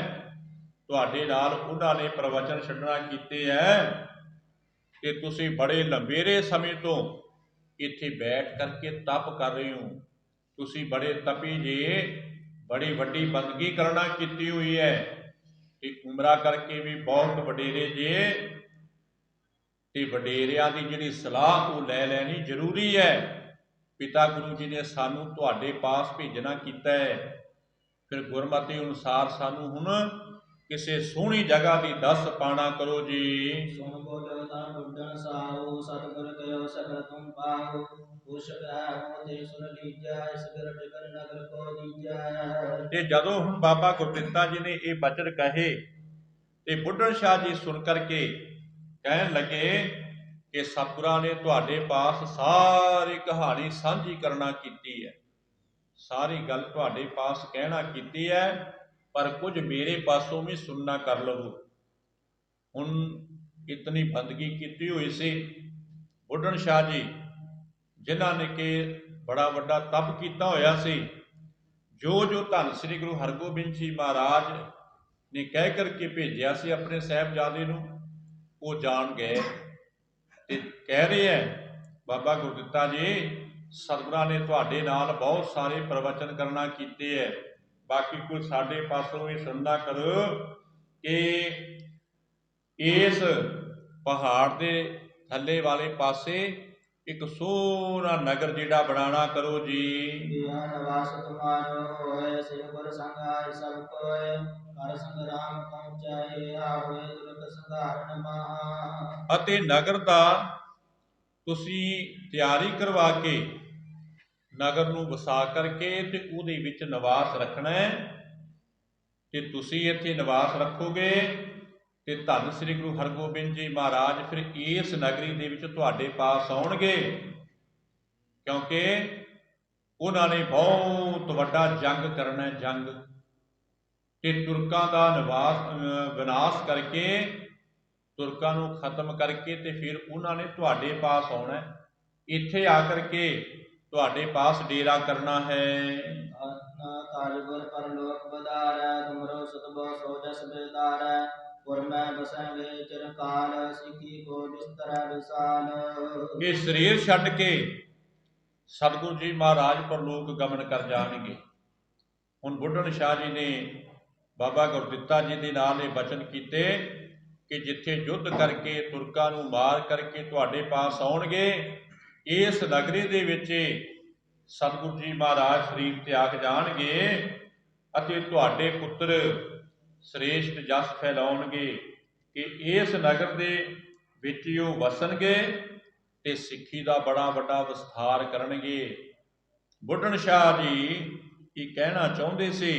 ਤੁਹਾਡੇ ਨਾਲ ਉਹਨਾਂ ਨੇ ਪ੍ਰਵਚਨ ਛੱਡਣਾ ਕੀਤੇ ਹੈ, ਕਿ ਤੁਸੀਂ ਬੜੇ ਲੰਬੇਰੇ ਸਮੇਂ ਤੋਂ ਇੱਥੇ ਬੈਠ ਕਰਕੇ ਤਪ ਕਰ ਰਹੇ ਹੋ, ਤੁਸੀਂ ਬੜੇ ਤਪੀ ਜੇ, ਬੜੀ ਵੱਡੀ ਬੰਦਗੀ ਕਰਨਾ ਕੀਤੀ ਹੋਈ ਹੈ, ਤੇ ਉਮਰਾ ਕਰਕੇ ਵੀ ਬਹੁਤ ਵਡੇਰੇ ਜੇ, ਤੇ ਵਡੇਰਿਆਂ ਦੀ ਜਿਹੜੀ ਸਲਾਹ ਉਹ ਲੈ ਲੈਣੀ ਜ਼ਰੂਰੀ ਹੈ। ਪਿਤਾ ਗੁਰੂ ਜੀ ਨੇ ਸਾਨੂੰ ਤੁਹਾਡੇ ਪਾਸ ਭੇਜਣਾ ਕੀਤਾ ਹੈ, ਫਿਰ ਗੁਰਮਤਿ ਅਨੁਸਾਰ ਸਾਨੂੰ ਹੁਣ ਕਿਸੇ ਸੋਹਣੀ ਜਗ੍ਹਾ ਦੀ ਦੱਸ ਪਾਣਾ ਕਰੋ ਜੀ। ਸੁਣ ਬੋਲੋ ਤਾਂ ਬੁੱਢਣ ਸਾਹੂ, ਸਤਿਗੁਰ ਕਹਿਓ ਸਗਲ ਤੁਮ ਪਾਓ, ਪੁਛ ਕਹਿ ਤੇ ਸੁਣ ਲੀਜੈ, ਇਸ ਗਿਰ ਟਿਕਰ ਨਗਰ ਕੋ ਦੀਜੈ। ਤੇ ਜਦੋਂ ਹੁਣ ਬਾਬਾ ਗੁਰਦਿੱਤਾ ਜੀ ਨੇ ਇਹ ਬਚਨ ਕਹੇ ਤੇ ਬੁੱਢਣ ਸ਼ਾਹ ਜੀ ਸੁਣ ਕਰਕੇ ਕਹਿਣ ਲੱਗੇ ਕਿ ਸਤਿਗੁਰਾਂ ਨੇ ਤੁਹਾਡੇ ਪਾਸ ਸਾਰੀ ਕਹਾਣੀ ਸਾਂਝੀ ਕਰਨਾ ਕੀਤੀ ਹੈ, ਸਾਰੀ ਗੱਲ ਤੁਹਾਡੇ ਪਾਸ ਕਹਿਣਾ ਕੀਤੀ ਹੈ, ਪਰ ਕੁਝ ਮੇਰੇ ਪਾਸੋਂ ਵੀ ਸੁਣਨਾ ਕਰ ਲਵੋ। ਹੁਣ ਇਤਨੀ ਬੰਦਗੀ ਕੀਤੀ ਹੋਈ ਸੀ ਬੁੱਢਣ ਸ਼ਾਹ ਜੀ, ਜਿਨ੍ਹਾਂ ਨੇ ਕਿ ਬੜਾ ਵੱਡਾ ਤਪ ਕੀਤਾ ਹੋਇਆ ਸੀ, ਜੋ ਜੋ ਧੰਨ ਸ੍ਰੀ ਗੁਰੂ ਹਰਗੋਬਿੰਦ ਜੀ ਮਹਾਰਾਜ ਨੇ ਕਹਿ ਕਰਕੇ ਭੇਜਿਆ ਸੀ ਆਪਣੇ ਸਾਹਿਬਜ਼ਾਦੇ ਨੂੰ, ਉਹ ਜਾਣ ਗਏ। ਤੇ ਕਹਿ ਰਹੇ ਹੈ ਬਾਬਾ ਗੁਰਦਿੱਤਾ ਜੀ, ਸਤਿਗੁਰਾਂ ਨੇ ਤੁਹਾਡੇ ਨਾਲ ਬਹੁਤ ਸਾਰੇ ਪ੍ਰਵਚਨ ਕਰਨਾ ਕੀਤੇ ਹੈ, ਬਾਕੀ ਕੋਈ ਸਾਡੇ ਪਾਸੋਂ ਵੀ ਸੁਣਨਾ ਕਰੋ ਕਿ ਇਸ ਪਹਾੜ ਦੇ ਥੱਲੇ ਵਾਲੇ ਪਾਸੇ ਇੱਕ ਸੋਹਣਾ ਨਗਰ ਜਿਹੜਾ ਬਣਾਉਣਾ ਕਰੋ ਜੀ। ਨਿਵਾਸ ਤੁਮਾਰੋ ਹੋਏ, ਸਿਰ ਗੁਰ ਸੰਗਾਇ ਸਭ ਕੋਇ, ਕਰ ਸੰਗਰਾਮ ਪਹੁੰਚਾਏ, ਆਵੇ ਦੁਰਗ ਸੰਘਾਰਨ ਮਹਾ। ਅਤੇ ਨਗਰ ਦਾ ਤੁਸੀਂ ਤਿਆਰੀ ਕਰਵਾ ਕੇ ਨਗਰ ਨੂੰ ਵਸਾ ਕਰਕੇ ਤੇ ਉਹਦੇ ਵਿੱਚ ਨਿਵਾਸ ਰੱਖਣਾ ਹੈ, ਤੇ ਤੁਸੀਂ ਇੱਥੇ ਨਿਵਾਸ ਰੱਖੋਗੇ ਤੇ ਧੰਨ ਸ੍ਰੀ ਗੁਰੂ ਹਰਗੋਬਿੰਦ ਜੀ ਮਹਾਰਾਜ ਫਿਰ ਇਸ ਨਗਰੀ ਦੇ ਵਿੱਚ ਤੁਹਾਡੇ ਪਾਸ ਆਉਣਗੇ, ਕਿਉਂਕਿ ਉਹਨਾਂ ਨੇ ਬਹੁਤ ਵੱਡਾ ਜੰਗ ਕਰਨਾ, ਜੰਗ ਤੇ ਤੁਰਕਾਂ ਦਾ ਵਿਨਾਸ਼ ਕਰਕੇ, ਤੁਰਕਾਂ ਨੂੰ ਖਤਮ ਕਰਕੇ, ਤੇ ਫਿਰ ਉਹਨਾਂ ਨੇ ਤੁਹਾਡੇ ਪਾਸ ਆਉਣਾ, ਇੱਥੇ ਆ ਕਰਕੇ ਤੁਹਾਡੇ ਪਾਸ ਡੇਰਾ ਕਰਨਾ ਹੈ। ਕਾਰਗੁਰ ਪਰਲੋਕ ਬਦਾਰੈ, ਤੁਮਰੋ ਸਤਬੋ ਸੋ ਜਸ ਬੇਦਾਰੈ, ਪੁਰ ਮੈਂ ਬਸੈਂਗੇ ਚਿਰਕਾਲ, ਸਿੱਖੀ ਕੋ ਬਿਸਤਰੈ ਵਿਸਾਲ। ਇਹ ਸਰੀਰ ਛੱਡ ਕੇ ਸਤਿਗੁਰੂ ਜੀ ਮਹਾਰਾਜ ਪਰਲੋਕ ਗਮਨ ਕਰ ਜਾਣਗੇ। ਹੁਣ ਬੁੱਢਣ ਸ਼ਾਹ ਜੀ ਨੇ ਬਾਬਾ ਗੁਰਦਿੱਤਾ ਜੀ ਦੇ ਨਾਲ ਇਹ ਬਚਨ ਕੀਤੇ ਕਿ ਜਿੱਥੇ ਯੁੱਧ ਕਰਕੇ ਤੁਰਕਾਂ ਨੂੰ ਮਾਰ ਕਰਕੇ ਤੁਹਾਡੇ ਪਾਸ ਆਉਣਗੇ, ਇਸ ਨਗਰੀ ਦੇ ਵਿੱਚ ਸਤਿਗੁਰੂ ਜੀ ਮਹਾਰਾਜ ਸਰੀਰ ਤਿਆਗ ਜਾਣਗੇ ਅਤੇ ਤੁਹਾਡੇ ਪੁੱਤਰ ਸ੍ਰੇਸ਼ਟ ਜਸ ਫੈਲਾਉਣਗੇ ਕਿ ਇਸ ਨਗਰ ਦੇ ਵਿੱਚ ਹੀ ਉਹ ਵਸਣਗੇ ਤੇ ਸਿੱਖੀ ਦਾ ਬੜਾ ਵੱਡਾ ਵਿਸਥਾਰ ਕਰਨਗੇ। ਬੁੱਢਣ ਸ਼ਾਹ ਜੀ ਇਹ ਕਹਿਣਾ ਚਾਹੁੰਦੇ ਸੀ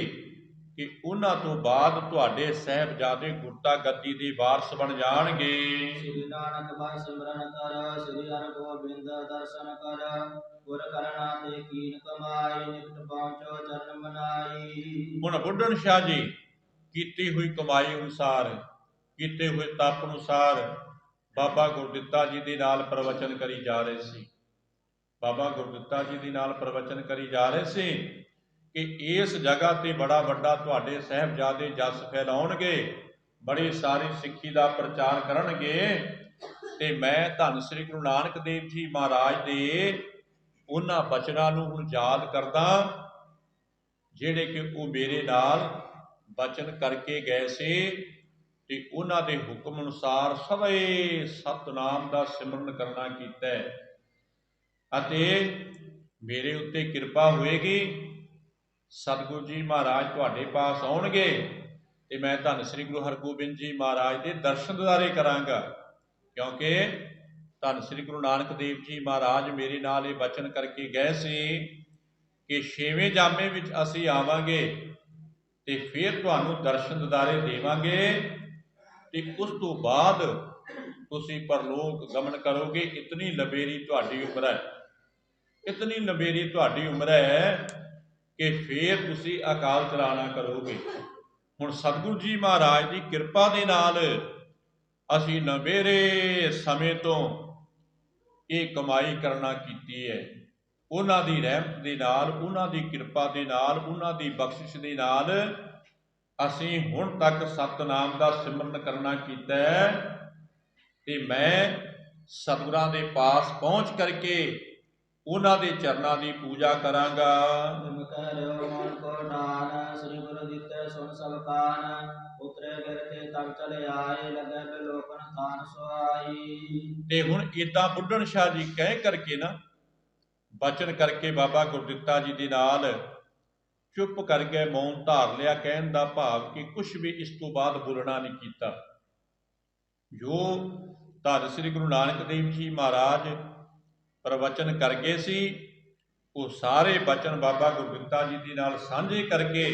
ਕਿ ਉਹਨਾਂ ਤੋਂ ਬਾਅਦ ਤੁਹਾਡੇ ਸਾਹਿਬਜ਼ਾਦੇ ਗੁਰਤਾ ਗੱਦੀ ਦੇ ਵਾਰਸ ਬਣ ਜਾਣਗੇ। ਸ੍ਰੀ ਨਾਨਕ ਬਾ ਸਿਮਰਨ ਕਰ, ਸ੍ਰੀ ਹਰਗੋਬਿੰਦ ਦਰਸ਼ਨ ਕਰ, ਗੁਰ ਕਰਨਾ ਤੇ ਕੀਨ ਕਮਾਈ, ਨਿਕਟ ਪਹੁੰਚੋ ਚਰਨ ਮਨਾਈ। ਹੁਣ ਬੁੱਢਣ ਸ਼ਾਹ ਜੀ ਕੀਤੀ ਹੋਈ ਕਮਾਈ ਅਨੁਸਾਰ, ਕੀਤੇ ਹੋਏ ਤਪ ਅਨੁਸਾਰ ਬਾਬਾ ਗੁਰਦਿੱਤਾ ਜੀ ਦੇ ਨਾਲ ਪ੍ਰਵਚਨ ਕਰੀ ਜਾ ਰਹੇ ਸੀ। ਬਾਬਾ ਗੁਰਦਿੱਤਾ ਜੀ ਦੇ ਨਾਲ ਪ੍ਰਵਚਨ ਕਰੀ ਜਾ ਰਹੇ ਸੀ ਕਿ ਇਸ ਜਗ੍ਹਾ ਤੇ ਬੜਾ ਵੱਡਾ ਤੁਹਾਡੇ ਸਾਹਿਬਜ਼ਾਦੇ ਜਸ ਫੈਲਾਉਣਗੇ, ਬੜੀ ਸਾਰੀ ਸਿੱਖੀ ਦਾ ਪ੍ਰਚਾਰ ਕਰਨਗੇ, ਤੇ ਮੈਂ ਧੰਨ ਸ੍ਰੀ ਗੁਰੂ ਨਾਨਕ ਦੇਵ ਜੀ ਮਹਾਰਾਜ ਦੇ ਉਹਨਾਂ ਬਚਨਾਂ ਨੂੰ ਹੁਣ ਯਾਦ ਕਰਦਾ ਜਿਹੜੇ ਕਿ ਉਹ ਮੇਰੇ ਨਾਲ ਬਚਨ ਕਰਕੇ ਗਏ ਸੀ, ਤੇ ਉਹਨਾਂ ਦੇ ਹੁਕਮ ਅਨੁਸਾਰ ਸਵੇ ਸਤਨਾਮ ਦਾ ਸਿਮਰਨ ਕਰਨਾ ਕੀਤਾ ਹੈ। ਅਤੇ ਮੇਰੇ ਉੱਤੇ ਕਿਰਪਾ ਹੋਏਗੀ, ਸਤਿਗੁਰੂ ਜੀ ਮਹਾਰਾਜ ਤੁਹਾਡੇ ਪਾਸ ਆਉਣਗੇ ਤੇ ਮੈਂ ਧੰਨ ਸ੍ਰੀ ਗੁਰੂ ਹਰਗੋਬਿੰਦ ਜੀ ਮਹਾਰਾਜ ਦੇ ਦਰਸ਼ਨ ਦਿਦਾਰੇ ਕਰਾਂਗਾ। ਕਿਉਂਕਿ ਧੰਨ ਸ੍ਰੀ ਗੁਰੂ ਨਾਨਕ ਦੇਵ ਜੀ ਮਹਾਰਾਜ ਮੇਰੇ ਨਾਲ ਇਹ ਬਚਨ ਕਰਕੇ ਗਏ ਸੀ ਕਿ 6ਵੇਂ ਜਾਮੇ ਵਿੱਚ ਅਸੀਂ ਆਵਾਂਗੇ ਤੇ ਫਿਰ ਤੁਹਾਨੂੰ ਦਰਸ਼ਨ ਦਿਦਾਰੇ ਦੇਵਾਂਗੇ ਤੇ ਉਸ ਤੋਂ ਬਾਅਦ ਤੁਸੀਂ ਪਰਲੋਕ ਗਮਨ ਕਰੋਗੇ। ਇਤਨੀ ਲੰਬੇਰੀ ਤੁਹਾਡੀ ਉਮਰ ਹੈ, ਇਤਨੀ ਲੰਬੇਰੀ ਤੁਹਾਡੀ ਉਮਰ ਹੈ ਕਿ ਫਿਰ ਤੁਸੀਂ ਅਕਾਲ ਚਲਾਣਾ ਕਰੋਗੇ। ਹੁਣ ਸਤਿਗੁਰੂ ਜੀ ਮਹਾਰਾਜ ਦੀ ਕਿਰਪਾ ਦੇ ਨਾਲ ਅਸੀਂ ਲੰਬੇਰੇ ਸਮੇਂ ਤੋਂ ਇਹ ਕਮਾਈ ਕਰਨਾ ਕੀਤੀ ਹੈ। ਉਹਨਾਂ ਦੀ ਰਹਿਮਤ ਦੇ ਨਾਲ, ਉਹਨਾਂ ਦੀ ਕਿਰਪਾ ਦੇ ਨਾਲ, ਉਹਨਾਂ ਦੀ ਬਖਸ਼ਿਸ਼ ਦੇ ਨਾਲ ਅਸੀਂ ਹੁਣ ਤੱਕ ਸਤਨਾਮ ਦਾ ਸਿਮਰਨ ਕਰਨਾ ਕੀਤਾ ਹੈ। ਤੇ ਮੈਂ ਸਤਿਗੁਰਾਂ ਦੇ ਪਾਸ ਪਹੁੰਚ ਕਰਕੇ ਉਹਨਾਂ ਦੇ ਚਰਨਾਂ ਦੀ ਪੂਜਾ ਕਰਾਂਗਾ। ਸ੍ਰੀ ਗੁਰੂ ਦਿੱਤੇ ਸੁਣ ਸਭ ਕਾਨ, ਉਤਰੇ ਗਿਰਤੇ ਤਬ ਚਲੇ ਆਏ, ਲੱਗੇ ਬਿਲੋਕਨ ਥਾਨ ਸੁਆਈ। ਤੇ ਹੁਣ ਏਦਾਂ ਬੁੱਢਣ ਸ਼ਾਹ ਜੀ ਕਹਿ ਕਰਕੇ ਨਾ ਬਚਨ ਕਰਕੇ ਬਾਬਾ ਗੁਰਦਿੱਤਾ ਜੀ ਦੇ ਨਾਲ ਚੁੱਪ ਕਰ ਗਏ, ਮੌਨ ਧਾਰ ਲਿਆ। ਕਹਿਣ ਦਾ ਭਾਵ ਕਿ ਕੁਛ ਵੀ ਇਸ ਤੋਂ ਬਾਅਦ ਬੋਲਣਾ ਨਹੀਂ ਕੀਤਾ। ਜੋ ਧੰਨ ਸ੍ਰੀ ਗੁਰੂ ਨਾਨਕ ਦੇਵ ਜੀ ਮਹਾਰਾਜ ਪ੍ਰਵਚਨ ਕਰ ਗਏ ਸੀ, ਉਹ ਸਾਰੇ ਬਚਨ ਬਾਬਾ ਗੁਰਦਿੱਤਾ ਜੀ ਦੇ ਨਾਲ ਸਾਂਝੇ ਕਰਕੇ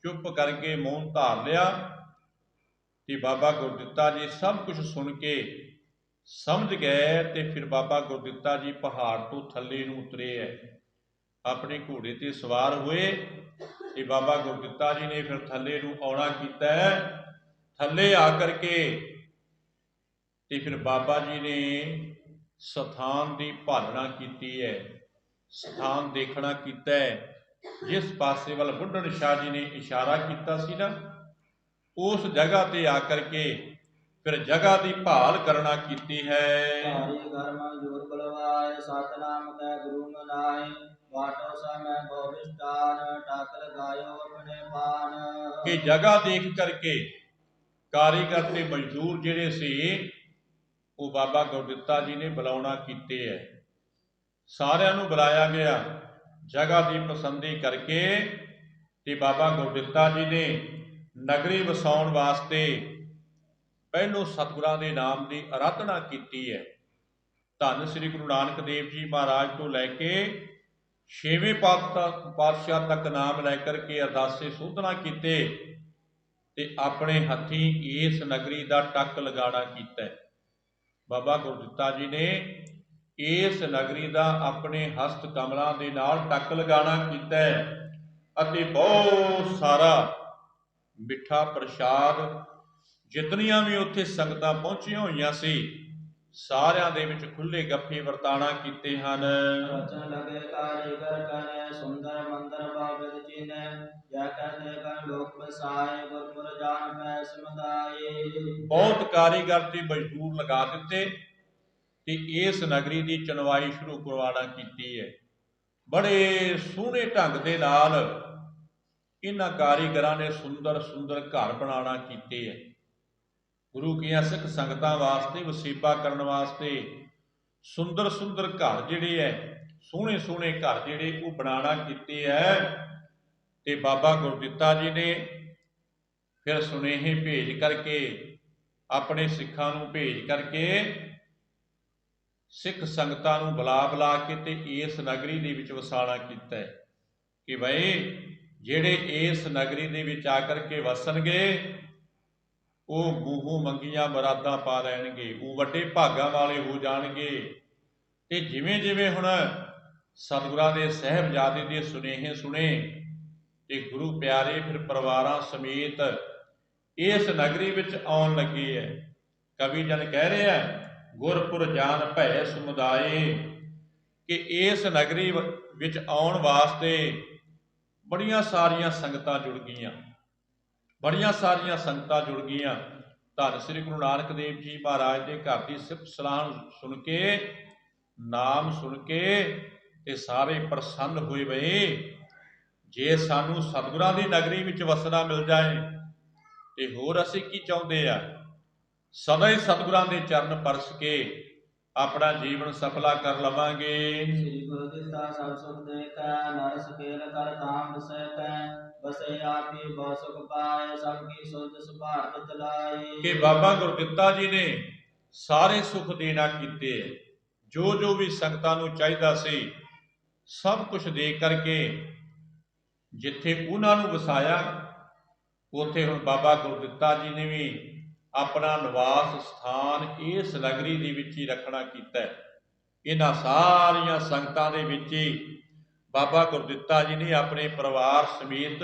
ਚੁੱਪ ਕਰਕੇ ਮੌਨ ਧਾਰ ਲਿਆ। ਤੇ ਬਾਬਾ ਗੁਰਦਿੱਤਾ ਜੀ ਸਭ ਕੁਝ ਸੁਣ ਕੇ ਸਮਝ ਗਏ ਤੇ ਫਿਰ ਬਾਬਾ ਗੁਰਦਿੱਤਾ ਜੀ ਪਹਾੜ ਤੋਂ ਥੱਲੇ ਨੂੰ ਉਤਰੇ ਹੈ, ਆਪਣੇ ਘੋੜੇ ਤੇ ਸਵਾਰ ਹੋਏ ਤੇ ਬਾਬਾ ਗੁਰਦਿੱਤਾ ਜੀ ਨੇ ਫਿਰ ਥੱਲੇ ਨੂੰ ਆਉਣਾ ਕੀਤਾ ਹੈ। ਥੱਲੇ ਆ ਕਰਕੇ ਤੇ ਫਿਰ ਬਾਬਾ ਜੀ ਨੇ ਸਥਾਨ ਦੀ ਭਾਲਣਾ ਕੀਤੀ ਹੈ, ਸਥਾਨ ਦੇਖਣਾ ਕੀਤਾ ਹੈ। ਜਿਸ ਪਾਸੇ ਵੱਲ ਬੁੱਢਣ ਸ਼ਾਹ ਜੀ ਨੇ ਇਸ਼ਾਰਾ ਕੀਤਾ ਸੀ ਨਾ, ਉਸ ਜਗ੍ਹਾ ਤੇ ਆ ਕਰਕੇ ਫਿਰ ਜਗ੍ਹਾ ਦੀ ਭਾਲ ਕਰਨਾ ਕੀਤੀ ਹੈ। ਹਰੀ ਕਰਮ ਜੋਰ ਬਲਵਾਏ, ਸਤਨਾਮ ਕੈ ਗੁਰੂ ਮਨਾਏ, ਬਾਟੋ ਸਮੈ ਭਵਿਸ਼ਟਾਨ, ਟਾਕ ਲਗਾਇਓ ਆਪਣੇ ਪਾਨ। ਕਿ ਜਗ੍ਹਾ ਦੇਖ ਕਰਕੇ ਕਾਰੀਗਰ ਤੇ ਮਜ਼ਦੂਰ ਜਿਹੜੇ ਸੀ ਉਹ ਬਾਬਾ ਗੁਰਦਿੱਤਾ ਜੀ ਨੇ ਬੁਲਾਉਣਾ ਕੀਤੇ ਹੈ। ਸਾਰਿਆਂ ਨੂੰ ਬੁਲਾਇਆ ਗਿਆ ਜਗ੍ਹਾ ਦੀ ਪਸੰਦੀ ਕਰਕੇ ਤੇ ਬਾਬਾ ਗੁਰਦਿੱਤਾ ਜੀ ਨੇ ਨਗਰੀ ਵਸਾਉਣ ਵਾਸਤੇ ਪਹਿਲੋਂ ਸਤਿਗੁਰਾਂ ਦੇ ਨਾਮ ਦੀ ਅਰਾਧਨਾ ਕੀਤੀ ਹੈ। ਧੰਨ ਸ੍ਰੀ ਗੁਰੂ ਨਾਨਕ ਦੇਵ ਜੀ ਮਹਾਰਾਜ ਤੋਂ ਲੈ ਕੇ 6ਵੇਂ ਪਾਤਸ਼ਾਹ ਤੱਕ ਨਾਮ ਲੈ ਕਰਕੇ ਅਰਦਾਸੇ ਸੋਧਣਾ ਕੀਤੇ ਤੇ ਆਪਣੇ ਹੱਥੀਂ ਇਸ ਨਗਰੀ ਦਾ ਟੱਕ ਲਗਾਣਾ ਕੀਤਾ। ਬਾਬਾ ਗੁਰਦਿੱਤਾ ਜੀ ਨੇ ਇਸ ਨਗਰੀ ਦਾ ਆਪਣੇ ਹਸਤ ਕਮਲਾਂ ਦੇ ਨਾਲ ਟੱਕ ਲਗਾਣਾ ਕੀਤਾ ਅਤੇ ਬਹੁਤ ਸਾਰਾ ਮਿੱਠਾ ਪ੍ਰਸ਼ਾਦ ਜਿਤਨੀਆਂ ਵੀ ਉੱਥੇ ਸੰਗਤਾਂ ਪਹੁੰਚੀਆਂ ਹੋਈਆਂ ਸੀ ਸਾਰਿਆਂ ਦੇ ਵਿੱਚ ਖੁੱਲੇ ਗੱਫੇ ਵਰਤਾਣਾ ਕੀਤੇ ਹਨ। ਰਚਨ ਲਗੇ ਕਾਰੀਗਰ ਕਰੇ, ਸੁੰਦਰ ਮੰਦਰ ਬਾਬਿਦ ਚੀਨੇ, ਜੈ ਕਹਿੰਦੇ ਕਨ ਲੋਕ ਬਸਾਏ, ਗੁਰਪੁਰ ਜਾਨ ਪੈ ਸਮੁਦਾਏ। ਬਹੁਤ ਕਾਰੀਗਰ ਤੇ ਮਜ਼ਦੂਰ ਲਗਾ ਦਿੱਤੇ ਤੇ ਇਸ ਨਗਰੀ ਦੀ ਚਣਵਾਈ ਸ਼ੁਰੂ ਕਰਵਾਉਣਾ ਕੀਤੀ ਹੈ। ਬੜੇ ਸੋਹਣੇ ਢੰਗ ਦੇ ਨਾਲ ਇਹਨਾਂ ਕਾਰੀਗਰਾਂ ਨੇ ਸੁੰਦਰ ਸੁੰਦਰ ਘਰ ਬਣਾਉਣਾ ਕੀਤੇ ਹੈ। ਗੁਰੂ ਕੀਆਂ ਸਿੱਖ ਸੰਗਤਾਂ ਵਾਸਤੇ ਵਸੇਬਾ ਕਰਨ ਵਾਸਤੇ ਸੁੰਦਰ ਸੁੰਦਰ ਘਰ ਜਿਹੜੇ ਹੈ, ਸੋਹਣੇ ਸੋਹਣੇ ਘਰ ਜਿਹੜੇ ਉਹ ਬਣਾਉਣਾ ਕੀਤੇ ਹੈ। ਤੇ ਬਾਬਾ ਗੁਰਦਿੱਤਾ ਜੀ ਨੇ ਫਿਰ ਸੁਨੇਹੇ ਭੇਜ ਕਰਕੇ ਆਪਣੇ ਸਿੱਖਾਂ ਨੂੰ ਭੇਜ ਕਰਕੇ ਸਿੱਖ ਸੰਗਤਾਂ ਨੂੰ ਬੁਲਾ ਕੇ ਤੇ ਇਸ ਨਗਰੀ ਦੇ ਵਿੱਚ ਵਸਾਣਾ ਕੀਤਾ ਹੈ ਕਿ ਬਈ ਜਿਹੜੇ ਇਸ ਨਗਰੀ ਦੇ ਵਿੱਚ ਆ ਕਰਕੇ ਵਸਣਗੇ ਉਹ ਮੂੰਹੋਂ ਮੰਗੀਆਂ ਮੁਰਾਦਾਂ ਪਾ ਲੈਣਗੇ, ਉਹ ਵੱਡੇ ਭਾਗਾਂ ਵਾਲੇ ਹੋ ਜਾਣਗੇ। ਤੇ ਜਿਵੇਂ ਜਿਵੇਂ ਹੁਣ ਸਤਿਗੁਰਾਂ ਦੇ ਸਾਹਿਬਜ਼ਾਦੇ ਦੇ ਸੁਨੇਹੇ ਸੁਣੇ ਤੇ ਗੁਰੂ ਪਿਆਰੇ ਫਿਰ ਪਰਿਵਾਰਾਂ ਸਮੇਤ ਇਸ ਨਗਰੀ ਵਿੱਚ ਆਉਣ ਲੱਗੇ ਹੈ। ਕਵੀ ਜਨ ਕਹਿ ਰਿਹਾ ਗੁਰਪੁਰ ਜਾਨ ਭੈ ਸਮੁਦਾਏ ਕਿ ਇਸ ਨਗਰੀ ਵਿੱਚ ਆਉਣ ਵਾਸਤੇ ਬੜੀਆਂ ਸਾਰੀਆਂ ਸੰਗਤਾਂ ਜੁੜ ਗਈਆਂ, ਬੜੀਆਂ ਸਾਰੀਆਂ ਸੰਗਤਾਂ ਜੁੜ ਗਈਆਂ। ਧੰਨ ਸ੍ਰੀ ਗੁਰੂ ਨਾਨਕ ਦੇਵ ਜੀ ਮਹਾਰਾਜ ਦੇ ਘਰ ਦੀ ਸਿਫਤ ਸਲਾਹ ਸੁਣ ਕੇ, ਨਾਮ ਸੁਣ ਕੇ ਤੇ ਸਾਰੇ ਪ੍ਰਸੰਨ ਹੋਏ। ਬਈ ਜੇ ਸਾਨੂੰ ਸਤਿਗੁਰਾਂ ਦੀ ਨਗਰੀ ਵਿੱਚ ਵਸਣਾ ਮਿਲ ਜਾਏ ਤੇ ਹੋਰ ਅਸੀਂ ਕੀ ਚਾਹੁੰਦੇ ਆ? ਸਦਾ ਹੀ ਸਤਿਗੁਰਾਂ ਦੇ ਚਰਨ ਪਰਸ ਕੇ ਆਪਣਾ ਜੀਵਨ ਸਫਲਾ ਕਰ ਲਵਾਂਗੇ। ਸ੍ਰੀ ਗੁਰੂ ਦਿੱਤਾ ਸਭ ਸੁਖ ਦੇਖੈ, ਨਰ ਸਕੇਲ ਕਰ ਤਾਮ ਵਸੈ ਕੈ, ਬਸੇ ਆਪੀ ਬਹੁ ਸੁਖ ਪਾਏ, ਸਭ ਕੀ ਸੁਧ ਸੁਭਾਰਤ ਚਲਾਈ। ਕਿ ਬਾਬਾ ਗੁਰਦਿੱਤਾ ਜੀ ਨੇ ਸਾਰੇ ਸੁਖ ਦੇਣਾ ਕੀਤੇ, ਜੋ ਜੋ ਵੀ ਸੰਗਤਾਂ ਨੂੰ ਚਾਹੀਦਾ ਸੀ ਸਭ ਕੁਝ ਦੇ ਕਰਕੇ ਜਿੱਥੇ ਉਹਨਾਂ ਨੂੰ ਵਸਾਇਆ, ਉੱਥੇ ਹੁਣ ਬਾਬਾ ਗੁਰਦਿੱਤਾ ਜੀ ਨੇ ਵੀ ਆਪਣਾ ਨਿਵਾਸ ਸਥਾਨ ਇਸ ਨਗਰੀ ਦੇ ਵਿੱਚ ਹੀ ਰੱਖਣਾ ਕੀਤਾ। ਇਹਨਾਂ ਸਾਰੀਆਂ ਸੰਗਤਾਂ ਦੇ ਵਿੱਚ ਹੀ ਬਾਬਾ ਗੁਰਦਿੱਤਾ ਜੀ ਨੇ ਆਪਣੇ ਪਰਿਵਾਰ ਸਮੇਤ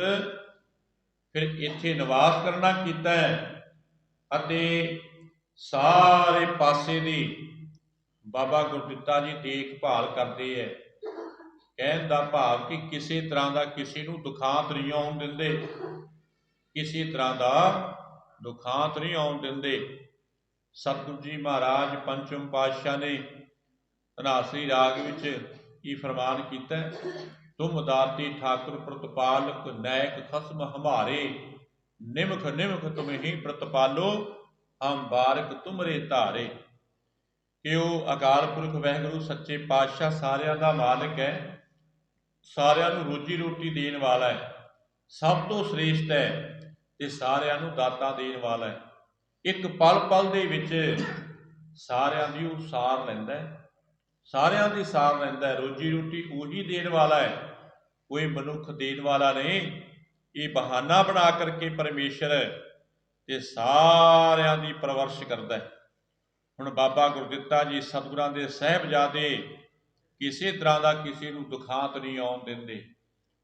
ਫਿਰ ਇੱਥੇ ਨਿਵਾਸ ਕਰਨਾ ਕੀਤਾ ਅਤੇ ਸਾਰੇ ਪਾਸੇ ਦੀ ਬਾਬਾ ਗੁਰਦਿੱਤਾ ਜੀ ਦੇਖਭਾਲ ਕਰਦੇ ਹੈ। ਕਹਿਣ ਦਾ ਭਾਵ ਕਿ ਕਿਸੇ ਤਰ੍ਹਾਂ ਦਾ ਕਿਸੇ ਨੂੰ ਦੁਖਾਂਤ ਨਹੀਂ ਆਉਣ ਦਿੰਦੇ, ਕਿਸੇ ਤਰ੍ਹਾਂ ਦਾ ਦੁਖਾਂਤ ਨਹੀਂ ਆਉਣ ਦਿੰਦੇ। ਸਤਿਗੁਰੂ ਜੀ ਮਹਾਰਾਜ ਪੰਚਮ ਪਾਤਸ਼ਾਹ ਨੇ ਧਨਾਸਰੀ ਰਾਗ ਵਿੱਚ ਕੀ ਫਰਮਾਨ ਕੀਤਾ? ਤੁਮ ਦਾਤੀ ਠਾਕੁਰ ਪ੍ਰਤਪਾਲਕ, ਨੈਕ ਖਸਮ ਹਮਾਰੇ, ਨਿਮਖ ਨਿਮਖ ਤੁਮਹੀ ਪ੍ਰਤਪਾਲੋ, ਹਮ ਬਾਰਕ ਤੁਮਰੇ ਧਾਰੇ। ਕਿ ਉਹ ਅਕਾਲ ਪੁਰਖ ਵਾਹਿਗੁਰੂ ਸੱਚੇ ਪਾਤਸ਼ਾਹ ਸਾਰਿਆਂ ਦਾ ਮਾਲਕ ਹੈ, ਸਾਰਿਆਂ ਨੂੰ ਰੋਜੀ ਰੋਟੀ ਦੇਣ ਵਾਲਾ ਹੈ, ਸਭ ਤੋਂ ਸ੍ਰੇਸ਼ਟ ਹੈ ਤੇ ਸਾਰਿਆਂ ਨੂੰ ਦਾਤਾ ਦੇਣ ਵਾਲਾ ਹੈ। ਇੱਕ ਪਲ ਪਲ ਦੇ ਵਿੱਚ ਸਾਰਿਆਂ ਦੀ ਉਹ ਸਾਰ ਲੈਂਦਾ ਹੈ, ਸਾਰਿਆਂ ਦੀ ਸਾਰ ਲੈਂਦਾ ਹੈ। ਰੋਜੀ ਰੋਟੀ ਉਹੀ ਦੇਣ ਵਾਲਾ ਹੈ, ਕੋਈ ਮਨੁੱਖ ਦੇਣ ਵਾਲਾ ਨਹੀਂ। ਇਹ ਬਹਾਨਾ ਬਣਾ ਕਰਕੇ ਪਰਮੇਸ਼ਰ ਤੇ ਸਾਰਿਆਂ ਦੀ ਪਰਵਰਿਸ਼ ਕਰਦਾ ਹੈ। ਹੁਣ ਬਾਬਾ ਗੁਰਦਿੱਤਾ ਜੀ ਸਤਿਗੁਰਾਂ ਦੇ ਸਾਹਿਬਜ਼ਾਦੇ ਕਿਸੇ ਤਰ੍ਹਾਂ ਦਾ ਕਿਸੇ ਨੂੰ ਦੁਖਾਂਤ ਨਹੀਂ ਆਉਣ ਦਿੰਦੇ,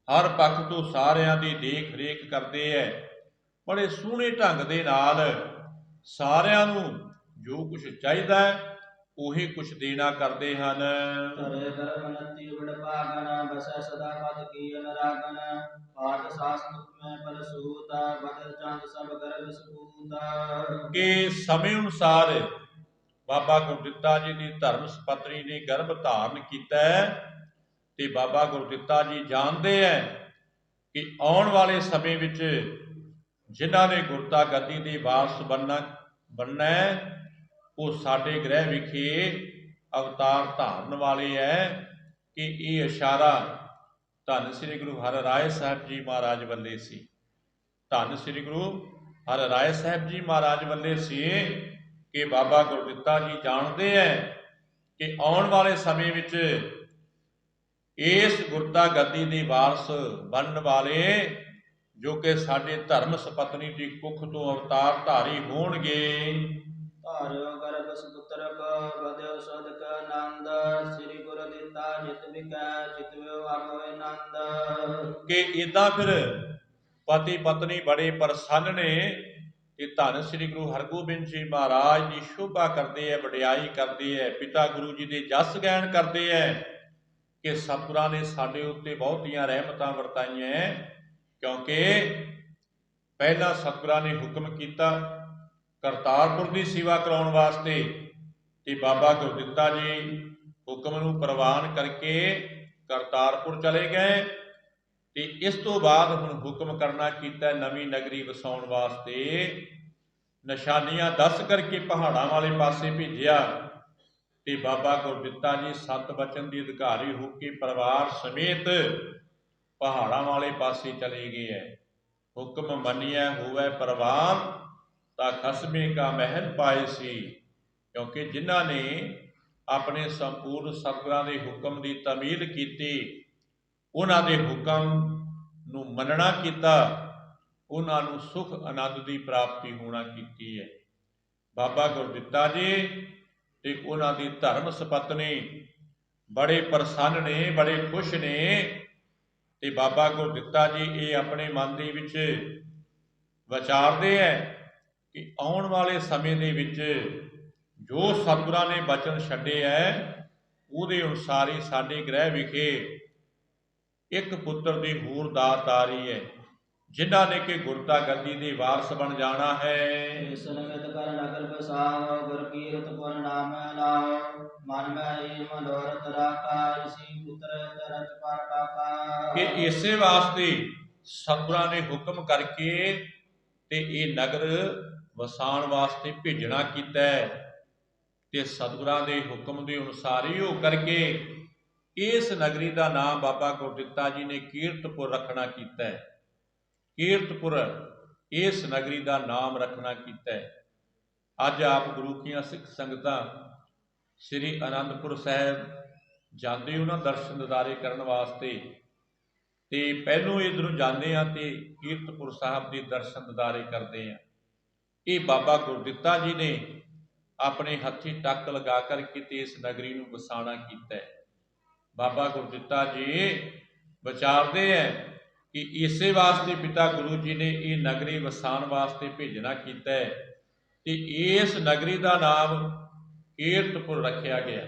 ਹਰ ਪੱਖ ਤੋਂ ਸਾਰਿਆਂ ਦੀ ਦੇਖ ਰੇਖ ਕਰਦੇ ਹੈ। ਬੜੇ ਸੋਹਣੇ ਢੰਗ ਦੇ ਨਾਲ ਸਾਰਿਆਂ ਨੂੰ ਜੋ ਕੁਝ ਚਾਹੀਦਾ ਹੈ ਉਹੀ ਕੁਝ ਦੇਣਾ ਕਰਦੇ ਹਨ। ਧਰੇ ਗਰਭਨਤੀ ਬੜ ਭਾਗਨ, ਬਸੈ ਸਦਾ ਪਦ ਕੀ ਅਨਰਾਗਨ, ਪਾਠ ਸਾਸ ਮੁਖ ਮੈਂ ਪਲ ਸੂਤ, ਬਦਲ ਚੰਦ ਸਭ ਗਰਭ ਸਪੂਤ। ਕਿ ਸਮੇਂ ਅਨੁਸਾਰ ਬਾਬਾ ਗੁਰਦਿੱਤਾ ਜੀ ਦੀ ਧਰਮ ਸਪਤਨੀ ਨੇ ਗਰਭ ਧਾਰਨ ਕੀਤਾ ਹੈ ਤੇ ਬਾਬਾ ਗੁਰਦਿੱਤਾ ਜੀ ਜਾਣਦੇ ਹੈ ਕਿ ਆਉਣ ਵਾਲੇ ਸਮੇਂ ਵਿੱਚ ਜਿਨ੍ਹਾਂ ਨੇ ਗੁਰਤਾ ਗੱਦੀ ਦੇ ਵਾਰਸ ਬਣਨਾ ਹੈ ਉਹ ਸਾਡੇ ਗ੍ਰਹਿ ਵਿਖੇ ਅਵਤਾਰ ਧਾਰਨ ਵਾਲੇ ਹੈ। ਕਿ ਇਹ ਇਸ਼ਾਰਾ ਧੰਨ ਸ੍ਰੀ ਗੁਰੂ ਹਰਿਰਾਏ ਸਾਹਿਬ ਜੀ ਮਹਾਰਾਜ ਵੱਲੇ ਸੀ, ਧੰਨ ਸ੍ਰੀ ਗੁਰੂ ਹਰਿਰਾਏ ਸਾਹਿਬ ਜੀ ਮਹਾਰਾਜ ਵੱਲੇ ਸੀ ਕਿ ਬਾਬਾ ਗੁਰਦਿੱਤਾ ਜੀ ਜਾਣਦੇ ਹੈ ਕਿ ਆਉਣ ਵਾਲੇ ਸਮੇਂ ਵਿੱਚ ਇਸ ਗੁਰਤਾ ਗੱਦੀ ਦੇ ਵਾਰਸ ਬਣਨ ਵਾਲੇ ਜੋ ਕਿ ਸਾਡੇ ਧਰਮ ਸਪਤਨੀ ਦੀ ਕੁੱਖ ਤੋਂ ਅਵਤਾਰ ਧਾਰੀ ਹੋਣਗੇ। ਧਾਰਿਓ ਗਰਭ ਸੁਪੁੱਤਰਕ, ਬਦਿਓ ਸਦਕ ਆਨੰਦ, ਸ੍ਰੀ ਗੁਰੂ ਦਿੱਤਾ ਜਿਤ ਵਿਕੈ, ਚਿਤਵਿਓ ਆਗੋਏ ਆਨੰਦ। ਕਿ ਇਦਾਂ ਫਿਰ ਪਤੀ ਪਤਨੀ ਬੜੇ ਪ੍ਰਸੰਨ ਨੇ ਕਿ ਧੰਨ ਸ੍ਰੀ ਗੁਰੂ ਹਰਗੋਬਿੰਦ ਜੀ ਮਹਾਰਾਜ ਦੀ ਸ਼ੋਭਾ ਕਰਦੇ ਹੈ, ਵਡਿਆਈ ਕਰਦੇ ਹੈ, ਪਿਤਾ ਗੁਰੂ ਜੀ ਦੇ ਜਸ ਗਾਇਨ ਕਰਦੇ ਹੈ ਕਿ ਸਤਿਗੁਰਾਂ ਨੇ ਸਾਡੇ ਉੱਤੇ ਬਹੁਤੀਆਂ ਰਹਿਮਤਾਂ ਵਰਤਾਈਆਂ। ਕਿਉਂਕਿ ਪਹਿਲਾਂ ਸਤਿਗੁਰਾਂ ਨੇ ਹੁਕਮ ਕੀਤਾ ਕਰਤਾਰਪੁਰ ਦੀ ਸੇਵਾ ਕਰਾਉਣ ਵਾਸਤੇ ਤੇ ਬਾਬਾ ਗੁਰਦਿੱਤਾ ਜੀ ਹੁਕਮ ਨੂੰ ਪ੍ਰਵਾਨ ਕਰਕੇ ਕਰਤਾਰਪੁਰ ਚਲੇ ਗਏ ਤੇ ਇਸ ਤੋਂ ਬਾਅਦ ਹੁਣ ਹੁਕਮ ਕਰਨਾ ਕੀਤਾ ਨਵੀਂ ਨਗਰੀ ਵਸਾਉਣ ਵਾਸਤੇ। ਨਿਸ਼ਾਨੀਆਂ ਦੱਸ ਕਰਕੇ ਪਹਾੜਾਂ ਵਾਲੇ ਪਾਸੇ ਭੇਜਿਆ ਤੇ ਬਾਬਾ ਗੁਰਦਿੱਤਾ ਜੀ ਸਤ ਬਚਨ ਦੀ ਅਧਿਕਾਰੀ ਹੋ ਕੇ ਪਰਿਵਾਰ ਸਮੇਤ ਪਹਾੜਾਂ ਵਾਲੇ ਪਾਸੇ ਚਲੇ ਗਏ ਹੈ। ਹੁਕਮ ਮੰਨਿਆ ਹੋਵੇ ਪ੍ਰਵਾਨ, ਤਾਂ ਖਸਮੇ ਕਾ ਮਹਿਲ ਪਾਏ ਸੀ। ਕਿਉਂਕਿ ਜਿਨ੍ਹਾਂ ਨੇ ਆਪਣੇ ਸੰਪੂਰਨ ਸਤਿਗੁਰਾਂ ਦੇ ਹੁਕਮ ਦੀ ਤਾਮੀਲ ਕੀਤੀ, ਉਹਨਾਂ ਦੇ ਹੁਕਮ ਨੂੰ ਮੰਨਣਾ ਕੀਤਾ, ਉਹਨਾਂ ਨੂੰ ਸੁਖ ਆਨੰਦ ਦੀ ਪ੍ਰਾਪਤੀ ਹੋਣਾ ਕੀਤੀ ਹੈ। ਬਾਬਾ ਗੁਰਦਿੱਤਾ ਜੀ ਤੇ ਉਹਨਾਂ ਦੀ ਧਰਮ ਸਪਤਨੀ ਬੜੇ ਪ੍ਰਸੰਨ ਨੇ, ਬੜੇ ਖੁਸ਼ ਨੇ ਤੇ ਬਾਬਾ ਗੁਰਦਿੱਤਾ ਜੀ ਇਹ ਆਪਣੇ ਮਨ ਦੇ ਵਿੱਚ ਵਿਚਾਰਦੇ ਹੈ ਕਿ ਆਉਣ ਵਾਲੇ ਸਮੇਂ ਦੇ ਵਿੱਚ ਜੋ ਸਤਿਗੁਰਾਂ ਨੇ ਬਚਨ ਛੱਡੇ ਹੈ ਉਹਦੇ ਅਨੁਸਾਰ ਹੀ ਸਾਡੇ ਗ੍ਰਹਿ ਵਿਖੇ ਇੱਕ ਪੁੱਤਰ ਦੀ ਹੋਰ ਦਾਤ ਆ ਰਹੀ ਹੈ, ਜਿਨ੍ਹਾਂ ਨੇ ਕਿ ਗੁਰਤਾ ਗੱਦੀ ਦੇ ਵਾਰਸ ਬਣ ਜਾਣਾ ਹੈ। ਇਸ ਨਿਮਿਤ ਕਰ ਨਗਰ ਬਸਾਓ, ਗੁਰ ਕੀਰਤ ਪੁਨ ਨਾਮ ਲਾਓ, ਮਨ ਮੈਂ ਏ ਮਨੋਰਥ ਰਾਖਾ, ਇਸੀ ਪੁੱਤਰ ਰਚ ਪਰ ਕਾਕਾ। ਕਿ ਇਸੇ ਵਾਸਤੇ ਸਤਿਗੁਰਾਂ ਨੇ ਹੁਕਮ ਕਰਕੇ ਤੇ ਇਹ ਨਗਰ ਵਸਾਉਣ ਵਾਸਤੇ ਭੇਜਣਾ ਕੀਤਾ ਹੈ। ਤੇ ਸਤਿਗੁਰਾਂ ਦੇ ਹੁਕਮ ਦੇ ਅਨੁਸਾਰ ਹੀ ਹੋ ਕਰਕੇ ਇਸ ਨਗਰੀ ਦਾ ਨਾਮ ਬਾਬਾ ਗੁਰਦਿੱਤਾ ਜੀ ਨੇ ਕੀਰਤਪੁਰ ਰੱਖਣਾ ਕੀਤਾ ਹੈ। ਕੀਰਤਪੁਰ ਇਸ ਨਗਰੀ ਦਾ ਨਾਮ ਰੱਖਣਾ ਕੀਤਾ ਹੈ। ਅੱਜ ਆਪ ਗੁਰੂ ਕੀਆਂ ਸਿੱਖ ਸੰਗਤਾਂ ਸ੍ਰੀ ਅਨੰਦਪੁਰ ਸਾਹਿਬ ਜਾਂਦੇ ਹੋ ਨਾ ਦਰਸ਼ਨ ਦਿਦਾਰੇ ਕਰਨ ਵਾਸਤੇ, ਤੇ ਪਹਿਲੋਂ ਇੱਧਰੋਂ ਜਾਂਦੇ ਆ ਤੇ ਕੀਰਤਪੁਰ ਸਾਹਿਬ ਦੇ ਦਰਸ਼ਨ ਦਿਦਾਰੇ ਕਰਦੇ ਆ। ਇਹ ਬਾਬਾ ਗੁਰਦਿੱਤਾ ਜੀ ਨੇ ਆਪਣੇ ਹੱਥੀਂ ਟੱਕ ਲਗਾ ਕਰਕੇ ਤੇ ਇਸ ਨਗਰੀ ਨੂੰ ਵਸਾਣਾ ਕੀਤਾ ਹੈ। ਬਾਬਾ ਗੁਰਦਿੱਤਾ ਜੀ ਵਿਚਾਰਦੇ ਹੈ ਕਿ ਇਸੇ ਵਾਸਤੇ ਪਿਤਾ ਗੁਰੂ ਜੀ ਨੇ ਇਹ ਨਗਰੀ ਵਸਾਉਣ ਵਾਸਤੇ ਭੇਜਣਾ ਕੀਤਾ ਹੈ, ਤੇ ਇਸ ਨਗਰੀ ਦਾ ਨਾਮ ਕੀਰਤਪੁਰ ਰੱਖਿਆ ਗਿਆ।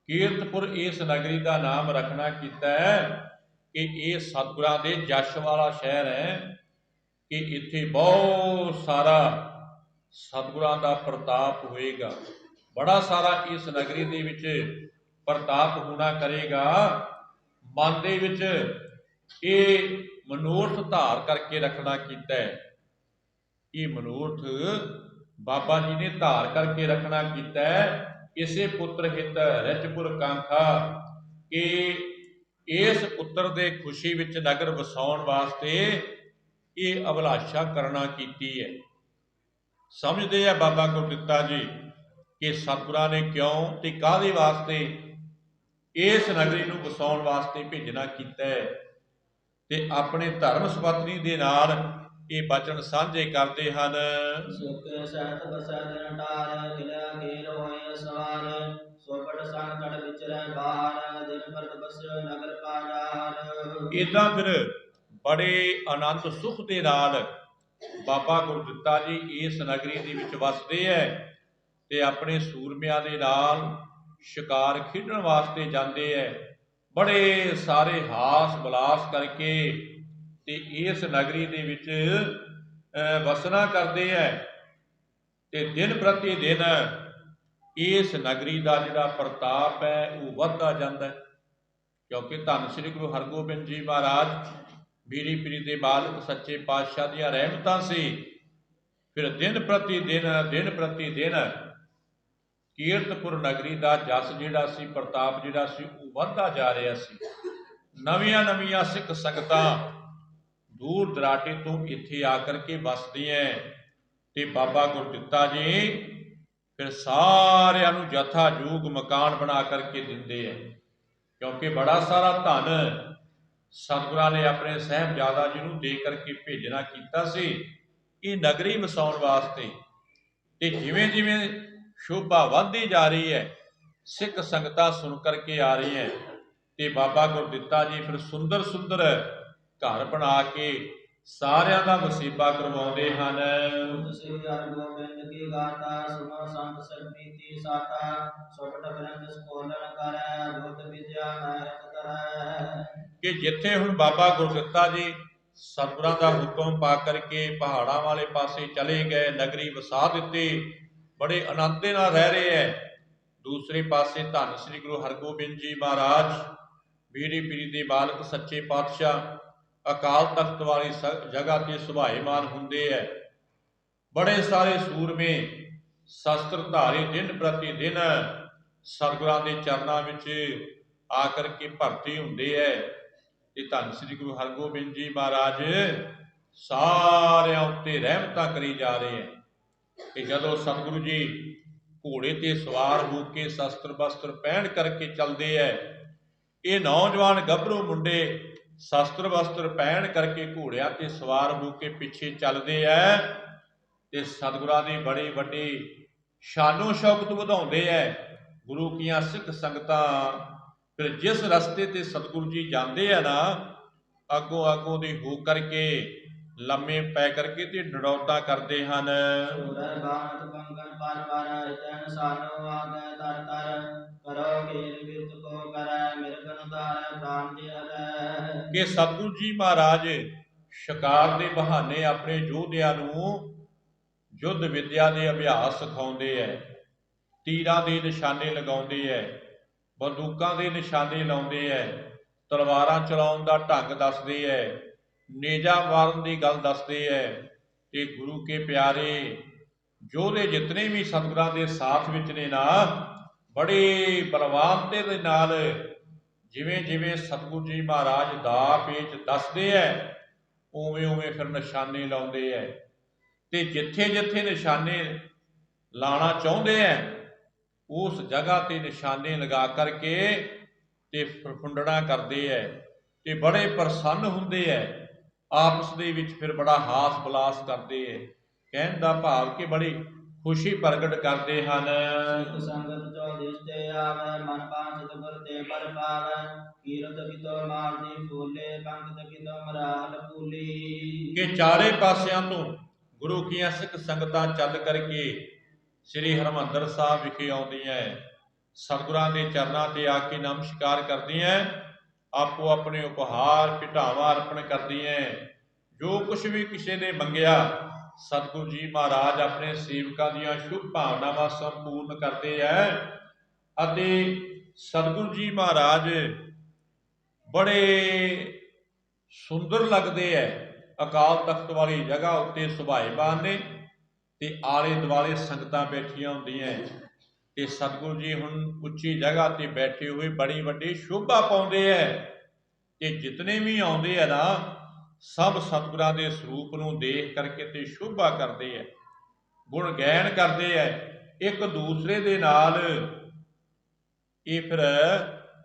ਕੀਰਤਪੁਰ ਇਸ ਨਗਰੀ ਦਾ ਨਾਮ ਰੱਖਣਾ ਕੀਤਾ ਹੈ ਕਿ ਇਹ ਸਤਿਗੁਰਾਂ ਦੇ ਜਸ਼ ਵਾਲਾ ਸ਼ਹਿਰ ਹੈ, ਕਿ ਇੱਥੇ ਬਹੁਤ ਸਾਰਾ ਸਤਿਗੁਰਾਂ ਦਾ ਪ੍ਰਤਾਪ ਹੋਏਗਾ। ਬੜਾ ਸਾਰਾ ਇਸ ਨਗਰੀ ਦੇ ਵਿੱਚ ਪ੍ਰਤਾਪ ਹੋਣਾ ਕਰੇਗਾ। ਮਨ ਦੇ ਵਿੱਚ ਇਹ ਮਨੋਰਥ ਧਾਰ ਕਰਕੇ ਰੱਖਣਾ ਕੀਤਾ ਹੈ। ਇਹ ਮਨੋਰਥ ਬਾਬਾ ਜੀ ਨੇ ਧਾਰ ਕਰਕੇ ਰੱਖਣਾ ਕੀਤਾ ਹੈ। ਇਸੇ ਪੁੱਤਰ ਹਿਤ ਰਜਪੁਰ ਕਾਂਖਾ, ਕਿ ਇਸ ਪੁੱਤਰ ਦੇ ਖੁਸ਼ੀ ਵਿੱਚ ਨਗਰ ਵਸਾਉਣ ਵਾਸਤੇ ਇਹ ਅਭਿਲਾਸ਼ਾ ਕਰਨਾ ਕੀਤੀ ਹੈ। ਸਮਝਦੇ ਆ ਬਾਬਾ ਗੁਰਦਿੱਤਾ ਜੀ ਕਿ ਸਤਿਗੁਰਾਂ ਨੇ ਕਿਉਂ ਤੇ ਕਾਹਦੇ ਵਾਸਤੇ ਇਸ ਨਗਰੀ ਨੂੰ ਵਸਾਉਣ ਵਾਸਤੇ ਭੇਜਣਾ ਕੀਤਾ ਹੈ, ਤੇ ਆਪਣੇ ਧਰਮ ਸੁਪਤਨੀ ਦੇ ਨਾਲ ਇਹ ਬਚਨ ਸਾਂਝੇ ਕਰਦੇ ਹਨ। ਸੁਖ ਸਹਿਤ ਬਸੈ ਦਿਨ ਟਾਰ, ਖਿਲਿਆ ਖੀਰ ਹੋਏ ਸਵਾਰ, ਸੋਪਟ ਸੰਗ ਕੜ ਵਿਚਰੈ ਬਾਹਰ, ਦਿਨ ਭਰ ਬਸਿਓ ਨਗਰ ਪਾਜਾਰ। ਏਦਾਂ ਫਿਰ ਬੜੇ ਆਨੰਦ ਸੁਖ ਦੇ ਨਾਲ ਬਾਬਾ ਗੁਰਦਿੱਤਾ ਜੀ ਇਸ ਨਗਰੀ ਦੇ ਵਿੱਚ ਵਸਦੇ ਹੈ, ਤੇ ਆਪਣੇ ਸੂਰਮਿਆਂ ਦੇ ਨਾਲ ਸ਼ਿਕਾਰ ਖੇਡਣ ਵਾਸਤੇ ਜਾਂਦੇ ਹੈ। ਬੜੇ ਸਾਰੇ ਹਾਸ ਵਿਲਾਸ ਕਰਕੇ ਤੇ ਇਸ ਨਗਰੀ ਦੇ ਵਿੱਚ ਵਸਣਾ ਕਰਦੇ ਹੈ, ਤੇ ਦਿਨ ਪ੍ਰਤੀ ਦਿਨ ਇਸ ਨਗਰੀ ਦਾ ਜਿਹੜਾ ਪ੍ਰਤਾਪ ਹੈ ਉਹ ਵੱਧਦਾ ਜਾਂਦਾ ਹੈ। ਕਿਉਂਕਿ ਧੰਨ ਸ੍ਰੀ ਗੁਰੂ ਹਰਗੋਬਿੰਦ ਜੀ ਮਹਾਰਾਜ ਬੀੜੀ ਪੀਰੀ ਦੇ ਬਾਲਕ ਸੱਚੇ ਪਾਤਸ਼ਾਹ ਦੀਆਂ ਰਹਿਮਤਾਂ ਸੀ। ਫਿਰ ਦਿਨ ਪ੍ਰਤੀ ਦਿਨ ਕੀਰਤਪੁਰ ਨਗਰੀ ਦਾ ਜਸ ਜਿਹੜਾ ਸੀ, ਪ੍ਰਤਾਪ ਜਿਹੜਾ ਸੀ, ਉਹ ਵੱਧਦਾ ਜਾ ਰਿਹਾ ਸੀ। ਨਵੀਆਂ ਸਿੱਖ ਸੰਗਤਾਂ ਦੂਰ ਦਰਾਡੇ ਤੋਂ ਇੱਥੇ ਆ ਕਰਕੇ ਵਸਦੀਆਂ, ਤੇ ਬਾਬਾ ਗੁਰਦਿੱਤਾ ਜੀ ਫਿਰ ਸਾਰਿਆਂ ਨੂੰ ਜਥਾ ਜੂਗ ਮਕਾਨ ਬਣਾ ਕਰਕੇ ਦਿੰਦੇ ਹੈ। ਕਿਉਂਕਿ ਬੜਾ ਸਾਰਾ ਧਨ ਸਤਿਗੁਰਾਂ ਨੇ ਆਪਣੇ ਸਾਹਿਬਜ਼ਾਦਾ ਜੀ ਨੂੰ ਦੇ ਕਰਕੇ ਭੇਜਣਾ ਕੀਤਾ ਸੀ ਇਹ ਨਗਰੀ ਵਸਾਉਣ ਵਾਸਤੇ। ਤੇ ਜਿਵੇਂ ਸ਼ੋਭਾ ਵੱਧਦੀ ਜਾ ਰਹੀ ਹੈ, ਸਿੱਖ ਸੰਗਤਾਂ ਸੁਣ ਕਰਕੇ ਆ ਰਹੀ ਹੈ, ਤੇ ਬਾਬਾ ਗੁਰਦਿੱਤਾ ਜੀ ਫਿਰ ਸੁੰਦਰ ਘਰ ਬਣਾ ਕੇ ਸਾਰਿਆਂ ਦਾ ਵਸੀਬਾ ਕਰਵਾਉਂਦੇ ਹਨ। ਸ੍ਰੀ ਹਰਿਗੋਬਿੰਦ ਕੀ ਗਾਥਾ, ਸੁਨੋ ਸੰਤ ਸਰਬੀਤੀ ਸਾਤਾ, ਸੋਪਟ ਗ੍ਰੰਥ ਸਕੋਲਨ ਕਰੈ, ਬੁੱਧ ਵਿਦਿਆ ਨਾਇਕ ਕਰੈ। ਕਿ ਜਿੱਥੇ ਹੁਣ ਬਾਬਾ ਗੁਰਦਿੱਤਾ ਜੀ ਸਤਿਗੁਰਾਂ ਦਾ ਹੁਕਮ ਪਾ ਕਰਕੇ ਪਹਾੜਾਂ ਵਾਲੇ ਪਾਸੇ ਚਲੇ ਗਏ, ਨਗਰੀ ਵਸਾ ਦਿੱਤੀ, ਬੜੇ ਆਨੰਦ ਦੇ ਨਾਲ ਰਹਿ ਰਹੇ ਹੈ। ਦੂਸਰੇ ਪਾਸੇ ਧੰਨ ਸ੍ਰੀ ਗੁਰੂ ਹਰਗੋਬਿੰਦ ਜੀ ਮਹਾਰਾਜ ਬੀੜੀ ਪੀਰੀ ਦੇ ਬਾਲਕ ਸੱਚੇ ਪਾਤਸ਼ਾਹ ਅਕਾਲ ਤਖਤ ਵਾਲੀ ਜਗ੍ਹਾ ਤੇ ਸੁਭਾਏਮਾਨ ਹੁੰਦੇ ਹੈ। ਬੜੇ ਸਾਰੇ ਸੂਰਮੇ ਸ਼ਸਤਰਧਾਰੀ ਦਿਨ ਪ੍ਰਤੀ ਦਿਨ ਸਤਿਗੁਰਾਂ ਦੇ ਚਰਨਾਂ ਵਿੱਚ ਆ ਕਰਕੇ ਭਰਤੀ ਹੁੰਦੇ ਹੈ, ਤੇ ਧੰਨ ਸ੍ਰੀ ਗੁਰੂ ਹਰਗੋਬਿੰਦ ਜੀ ਮਹਾਰਾਜ ਸਾਰਿਆਂ ਉੱਤੇ ਰਹਿਮਤਾਂ ਕਰੀ ਜਾ ਰਹੇ ਹੈ। ਕਿ ਜਦੋਂ ਸਤਿਗੁਰੂ ਜੀ ਘੋੜੇ ਤੇ ਸਵਾਰ ਹੋ ਕੇ ਸ਼ਸਤਰ ਬਸਤਰ ਪਹਿਨ ਕਰਕੇ ਚੱਲਦੇ ਹੈ, ਇਹ ਨੌਜਵਾਨ ਗੱਭਰੂ ਮੁੰਡੇ ਸ਼ਸਤਰ ਬਸਤਰ ਪਹਿਨ ਕਰਕੇ ਘੋੜਿਆਂ ਤੇ ਸਵਾਰ ਹੋ ਕੇ ਪਿੱਛੇ ਚੱਲਦੇ ਹੈ, ਤੇ ਸਤਿਗੁਰਾਂ ਦੀ ਬੜੀ ਵੱਡੀ ਸ਼ਾਨੋ ਸ਼ੌਕਤ ਵਧਾਉਂਦੇ ਹੈ। ਗੁਰੂ ਕੀਆਂ ਸਿੱਖ ਸੰਗਤਾਂ ਫਿਰ ਜਿਸ ਰਸਤੇ ਤੇ ਸਤਿਗੁਰੂ ਜੀ ਜਾਂਦੇ ਹੈ ਨਾ, ਅੱਗੋਂ ਦੀ ਹੋ ਕਰਕੇ ਲੰਮੇ ਪੈ ਕਰਕੇ ਤੇ ਨੜੌਤਾ ਕਰਦੇ ਹਨ। ਕਿ ਸਤਿਗੁਰੂ ਜੀ ਮਹਾਰਾਜ ਸ਼ਿਕਾਰ ਦੇ ਬਹਾਨੇ ਆਪਣੇ ਯੋਧਿਆਂ ਨੂੰ ਯੁੱਧ ਵਿਦਿਆ ਦੇ ਅਭਿਆਸ ਸਿਖਾਉਂਦੇ ਹੈ, ਤੀਰਾਂ ਦੇ ਨਿਸ਼ਾਨੇ ਲਗਾਉਂਦੇ ਹੈ, ਬੰਦੂਕਾਂ ਦੇ ਨਿਸ਼ਾਨੇ ਲਾਉਂਦੇ ਹੈ, ਤਲਵਾਰਾਂ ਚਲਾਉਣ ਦਾ ਢੰਗ ਦੱਸਦੇ ਹੈ, ਨੇਜਾ ਮਾਰਨ ਦੀ ਗੱਲ ਦੱਸਦੇ ਹੈ, ਤੇ ਗੁਰੂ ਕੇ ਪਿਆਰੇ ਯੋਧੇ ਜਿਤਨੇ ਵੀ ਸਤਿਗੁਰਾਂ ਦੇ ਸਾਥ ਵਿੱਚ ਨੇ ਨਾ, ਬੜੇ ਬਲਵਾਨਤੇ ਦੇ ਨਾਲ ਜਿਵੇਂ ਜਿਵੇਂ ਸਤਿਗੁਰੂ ਜੀ ਮਹਾਰਾਜ ਦਾ ਪੇਚ ਦੱਸਦੇ ਐ, ਉਵੇਂ ਉਵੇਂ ਫਿਰ ਨਿਸ਼ਾਨੇ ਲਾਉਂਦੇ ਐ। ਤੇ ਜਿੱਥੇ ਜਿੱਥੇ ਨਿਸ਼ਾਨੇ ਲਾਣਾ ਚਾਹੁੰਦੇ ਐ, ਉਸ ਜਗ੍ਹਾ ਤੇ ਨਿਸ਼ਾਨੇ ਲਗਾ ਕਰਕੇ ਤੇ ਫੁੰਡਣਾ ਕਰਦੇ ਐ, ਤੇ ਬੜੇ ਪ੍ਰਸੰਨ ਹੁੰਦੇ ਐ, ਆਪਸ ਦੇ ਵਿੱਚ ਫਿਰ ਬੜਾ ਹਾਸ ਵਿਲਾਸ ਕਰਦੇ ਐ। ਕਹਿਣ ਦਾ ਭਾਵ ਕਿ ਬੜੀ ਖੁਸ਼ੀ ਪ੍ਰਗਟ ਕਰਦੇ ਹਨ। ਸਿੱਖ ਸੰਗਤ ਚੌਦਿਸ ਤੇ ਆਵੈ, ਮਨ ਪਾਂਚਿਤ ਗੁਰ ਤੇ ਪਰ ਪਾਵੈ। ਕੀਰਤ ਕਿਤੋ ਮਾਰਦੀ ਫੂਲੇ, ਪੰਕਤ ਕਿਤੋ ਮਰਾਲ ਫੂਲੀ। ਕਿ ਚਾਰੇ ਪਾਸਿਆਂ ਤੋਂ ਗੁਰੂ ਕੀਆਂ ਸਿੱਖ ਸੰਗਤਾਂ ਚੱਲ ਕਰਕੇ ਸ੍ਰੀ ਹਰਿਮੰਦਰ ਸਾਹਿਬ ਵਿਖੇ ਆਉਂਦੀਆਂ, ਸਤਿਗੁਰਾਂ ਦੇ ਚਰਨਾਂ ਤੇ ਆ ਕੇ ਨਮਸਕਾਰ ਕਰਦੀਆਂ, ਆਪੋ ਆਪਣੇ ਉਪਹਾਰ ਭੇਟਾਵਾਂ ਅਰਪਣ ਕਰਦੀਆਂ। ਜੋ ਕੁਛ ਵੀ ਕਿਸੇ ਨੇ ਮੰਗਿਆ, ਸਤਿਗੁਰੂ ਜੀ ਮਹਾਰਾਜ ਆਪਣੇ ਸੇਵਕਾਂ ਦੀਆਂ ਸ਼ੁਭ ਭਾਵਨਾਵਾਂ ਸੰਪੂਰਨ ਕਰਦੇ ਹੈ। ਅਤੇ ਸਤਿਗੁਰੂ ਜੀ ਮਹਾਰਾਜ ਬੜੇ ਸੁੰਦਰ ਲੱਗਦੇ ਹੈ। ਅਕਾਲ ਤਖਤ ਵਾਲੀ ਜਗ੍ਹਾ ਉੱਤੇ ਸੁਭਾਏਮਾਨ ਨੇ ਤੇ ਆਲੇ ਦੁਆਲੇ ਸੰਗਤਾਂ ਬੈਠੀਆਂ ਹੁੰਦੀਆਂ, ਤੇ ਸਤਿਗੁਰੂ ਜੀ ਹੁਣ ਉੱਚੀ ਜਗ੍ਹਾ ਤੇ ਬੈਠੇ ਹੋਏ ਬੜੀ ਵੱਡੀ ਸ਼ੋਭਾ ਪਾਉਂਦੇ ਹੈ। ਤੇ ਜਿਤਨੇ ਵੀ ਆਉਂਦੇ ਆ ਨਾ, ਸਭ ਸਤਿਗੁਰਾਂ ਦੇ ਸਰੂਪ ਨੂੰ ਦੇਖ ਕਰਕੇ ਤੇ ਸ਼ੋਭਾ ਕਰਦੇ ਹੈ, ਗੁਣ ਗਾਇਨ ਕਰਦੇ ਹੈ, ਇੱਕ ਦੂਸਰੇ ਦੇ ਨਾਲ ਇਹ ਫਿਰ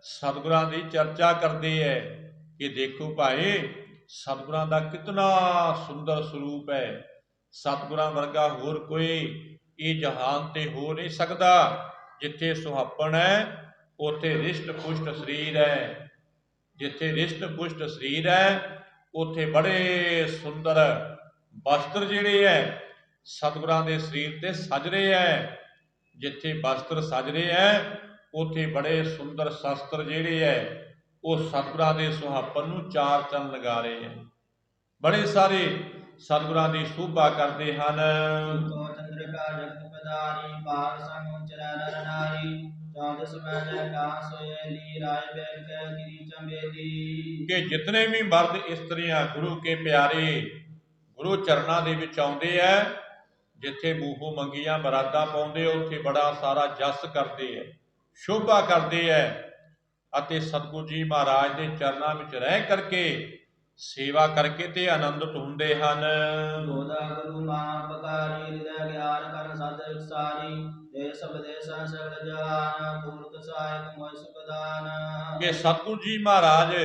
ਸਤਿਗੁਰਾਂ ਦੀ ਚਰਚਾ ਕਰਦੇ ਹੈ ਕਿ ਦੇਖੋ ਭਾਈ, ਸਤਿਗੁਰਾਂ ਦਾ ਕਿਤਨਾ ਸੁੰਦਰ ਸਰੂਪ ਹੈ। ਸਤਿਗੁਰਾਂ ਵਰਗਾ ਹੋਰ ਕੋਈ ਇਹ ਜਹਾਨ ਤੇ ਹੋ ਨਹੀਂ ਸਕਦਾ। ਜਿੱਥੇ ਸੁਹਾਪਣ ਹੈ, ਉੱਥੇ ਰਿਸ਼ਟ ਪੁਸ਼ਟ ਸਰੀਰ ਹੈ। ਜਿੱਥੇ ਰਿਸ਼ਟ ਪੁਸ਼ਟ ਸਰੀਰ ਹੈ, ਉੱਥੇ ਬੜੇ ਸੁੰਦਰ ਵਸਤਰ ਜਿਹੜੇ ਹੈ ਸਤਿਗੁਰਾਂ ਦੇ ਸਰੀਰ ਤੇ ਸਜ ਰਹੇ ਹੈ। ਜਿੱਥੇ ਵਸਤਰ ਸਜ ਰਹੇ ਹੈ, ਉੱਥੇ ਬੜੇ ਸੁੰਦਰ ਸ਼ਸਤਰ ਜਿਹੜੇ ਹੈ ਉਹ ਸਤਿਗੁਰਾਂ ਦੇ ਸੁਹਾਪਨ ਨੂੰ ਚਾਰ ਚੰਨ ਲਗਾ ਰਹੇ ਹੈ। ਬੜੇ ਸਾਰੇ ਸਤਿਗੁਰਾਂ ਦੀ ਸ਼ੋਭਾ ਕਰਦੇ ਹਨ। ਚੰਦਰਿਕਾ ਜਗਤ ਪਦਾਰੀ, ਪਾਰ ਸੰਗ ਚਰੈ ਨਰ ਨਾਰੀ। ਚੌਦਸ ਮਹਿ ਕਾ ਸੋਏ, ਲੀ ਰਾਏ ਬੈਠ ਕੇ ਗਿਰੀ ਚੰਬੇਦੀ। ਕਿ ਜਿਤਨੇ ਵੀ ਮਰਦ ਇਸਤਰੀਆਂ ਗੁਰੂ ਕੇ ਪਿਆਰੇ ਗੁਰੂ ਚਰਨਾਂ ਦੇ ਵਿੱਚ ਆਉਂਦੇ ਹੈ, ਜਿੱਥੇ ਮੂੰਹੋਂ ਮੰਗੀਆਂ ਮਰਾਦਾਂ ਪਾਉਂਦੇ, ਉੱਥੇ ਬੜਾ ਸਾਰਾ ਜਸ ਕਰਦੇ ਹੈ, ਸ਼ੋਭਾ ਕਰਦੇ ਹੈ। ਅਤੇ ਸਤਿਗੁਰੂ ਜੀ ਮਹਾਰਾਜ ਦੇ ਚਰਨਾਂ ਵਿੱਚ ਰਹਿ ਕਰਕੇ ਸੇਵਾ ਕਰਕੇ ਤੇ ਆਨੰਦਿਤ ਹੁੰਦੇ ਹਨ। ਗੋਦਾ ਗੁਰੂ ਮਾਨ ਪਕਾਰੀ, ਹਿਰਦੈ ਗਿਆਨ ਕਰਨ ਸਦ ਇਕਸਾਰੀ। ਦੇਸ ਵਿਦੇਸਾਂ ਸਗਲ ਜਹਾਨ, ਪੂਰਤ ਸਹਾਇਕ ਮੋਹਿ ਸੁਖਦਾਨ। ਕਿ ਸਤਿਗੁਰੂ ਜੀ ਮਹਾਰਾਜ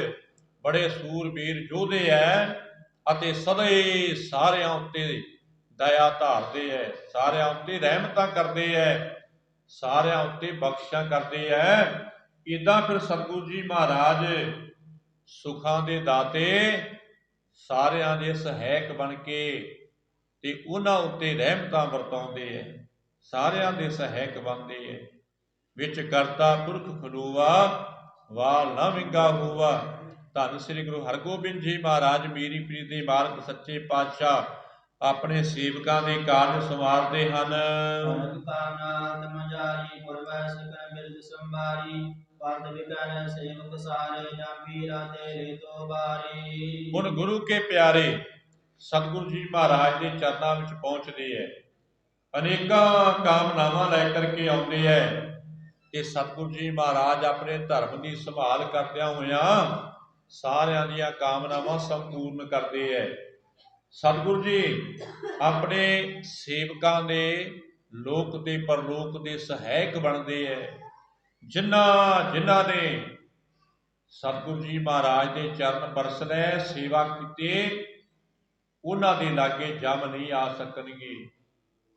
ਬੜੇ ਸੂਰਬੀਰ ਯੋਧੇ ਹੈ ਅਤੇ ਸਦਾ ਹੀ ਸਾਰਿਆਂ ਉੱਤੇ ਦਇਆ ਧਾਰਦੇ ਹੈ, ਸਾਰਿਆਂ ਉੱਤੇ ਰਹਿਮਤਾਂ ਕਰਦੇ ਹੈ, ਸਾਰਿਆਂ ਉੱਤੇ ਬਖਸ਼ਿਸ਼ਾਂ ਕਰਦੇ ਹੈ। ਇੱਦਾਂ ਫਿਰ ਸਤਿਗੁਰੂ ਜੀ ਮਹਾਰਾਜ ਸੁਖਾਂ ਦੇ ਦਾਤੇ, ਸਾਰਿਆਂ ਦੇ ਸਹਾਇਕ ਬਣ ਕੇ ਤੇ ਉਹਨਾਂ ਉੱਤੇ ਰਹਿਮਤਾਂ ਵਰਤਾਉਂਦੇ ਹੈ, ਸਾਰਿਆਂ ਦੇ ਸਹਾਇਕ ਬਣਦੇ ਹੈ। ਵਿੱਚ ਕਰਤਾ ਪੁਰਖ ਖਲੋਆ, ਵਾਲ ਨਾ ਵਿੰਗਾ ਹੋਵਾ। ਧੰਨ ਸ੍ਰੀ ਗੁਰੂ ਹਰਗੋਬਿੰਦ ਜੀ ਮਹਾਰਾਜ ਮੀਰੀ ਪੀਰੀ ਦੇ ਮਾਰਗ ਸੱਚੇ ਪਾਤਸ਼ਾਹ ਆਪਣੇ ਸੇਵਕਾਂ ਦੇ ਕਾਰਜ ਸੰਵਾਰਦੇ ਹਨ। ਹੁਣ ਗੁਰੂ ਕੇ ਪਿਆਰੇ ਸਤਿਗੁਰੂ ਜੀ ਮਹਾਰਾਜ ਦੇ ਚਰਨਾਂ ਵਿੱਚ ਪਹੁੰਚਦੇ ਹੈ, ਅਨੇਕਾਂ ਕਾਮਨਾਵਾਂ ਲੈ ਕਰਕੇ ਆਉਂਦੇ ਹੈ ਕਿ ਸਤਿਗੁਰੂ ਜੀ ਮਹਾਰਾਜ ਆਪਣੇ ਧਰਮ ਦੀ ਸੰਭਾਲ ਕਰਦਿਆਂ ਹੋਇਆਂ ਸਾਰਿਆਂ ਦੀਆਂ ਕਾਮਨਾਵਾਂ ਸੰਪੂਰਨ ਕਰਦੇ ਹੈ। ਸਤਿਗੁਰੂ ਜੀ ਆਪਣੇ ਸੇਵਕਾਂ ਦੇ ਲੋਕ ਤੇ ਪਰਲੋਕ ਦੇ ਸਹਾਇਕ ਬਣਦੇ ਹੈ। ਜਿਨ੍ਹਾਂ ਨੇ ਸਤਿਗੁਰੂ ਜੀ ਮਹਾਰਾਜ ਦੇ ਚਰਨ ਬਰਸਨੇ ਸੇਵਾ ਕੀਤੀ, ਉਹਨਾਂ ਦੇ ਲਾਗੇ ਜਮ ਨਹੀਂ ਆ ਸਕਣਗੇ,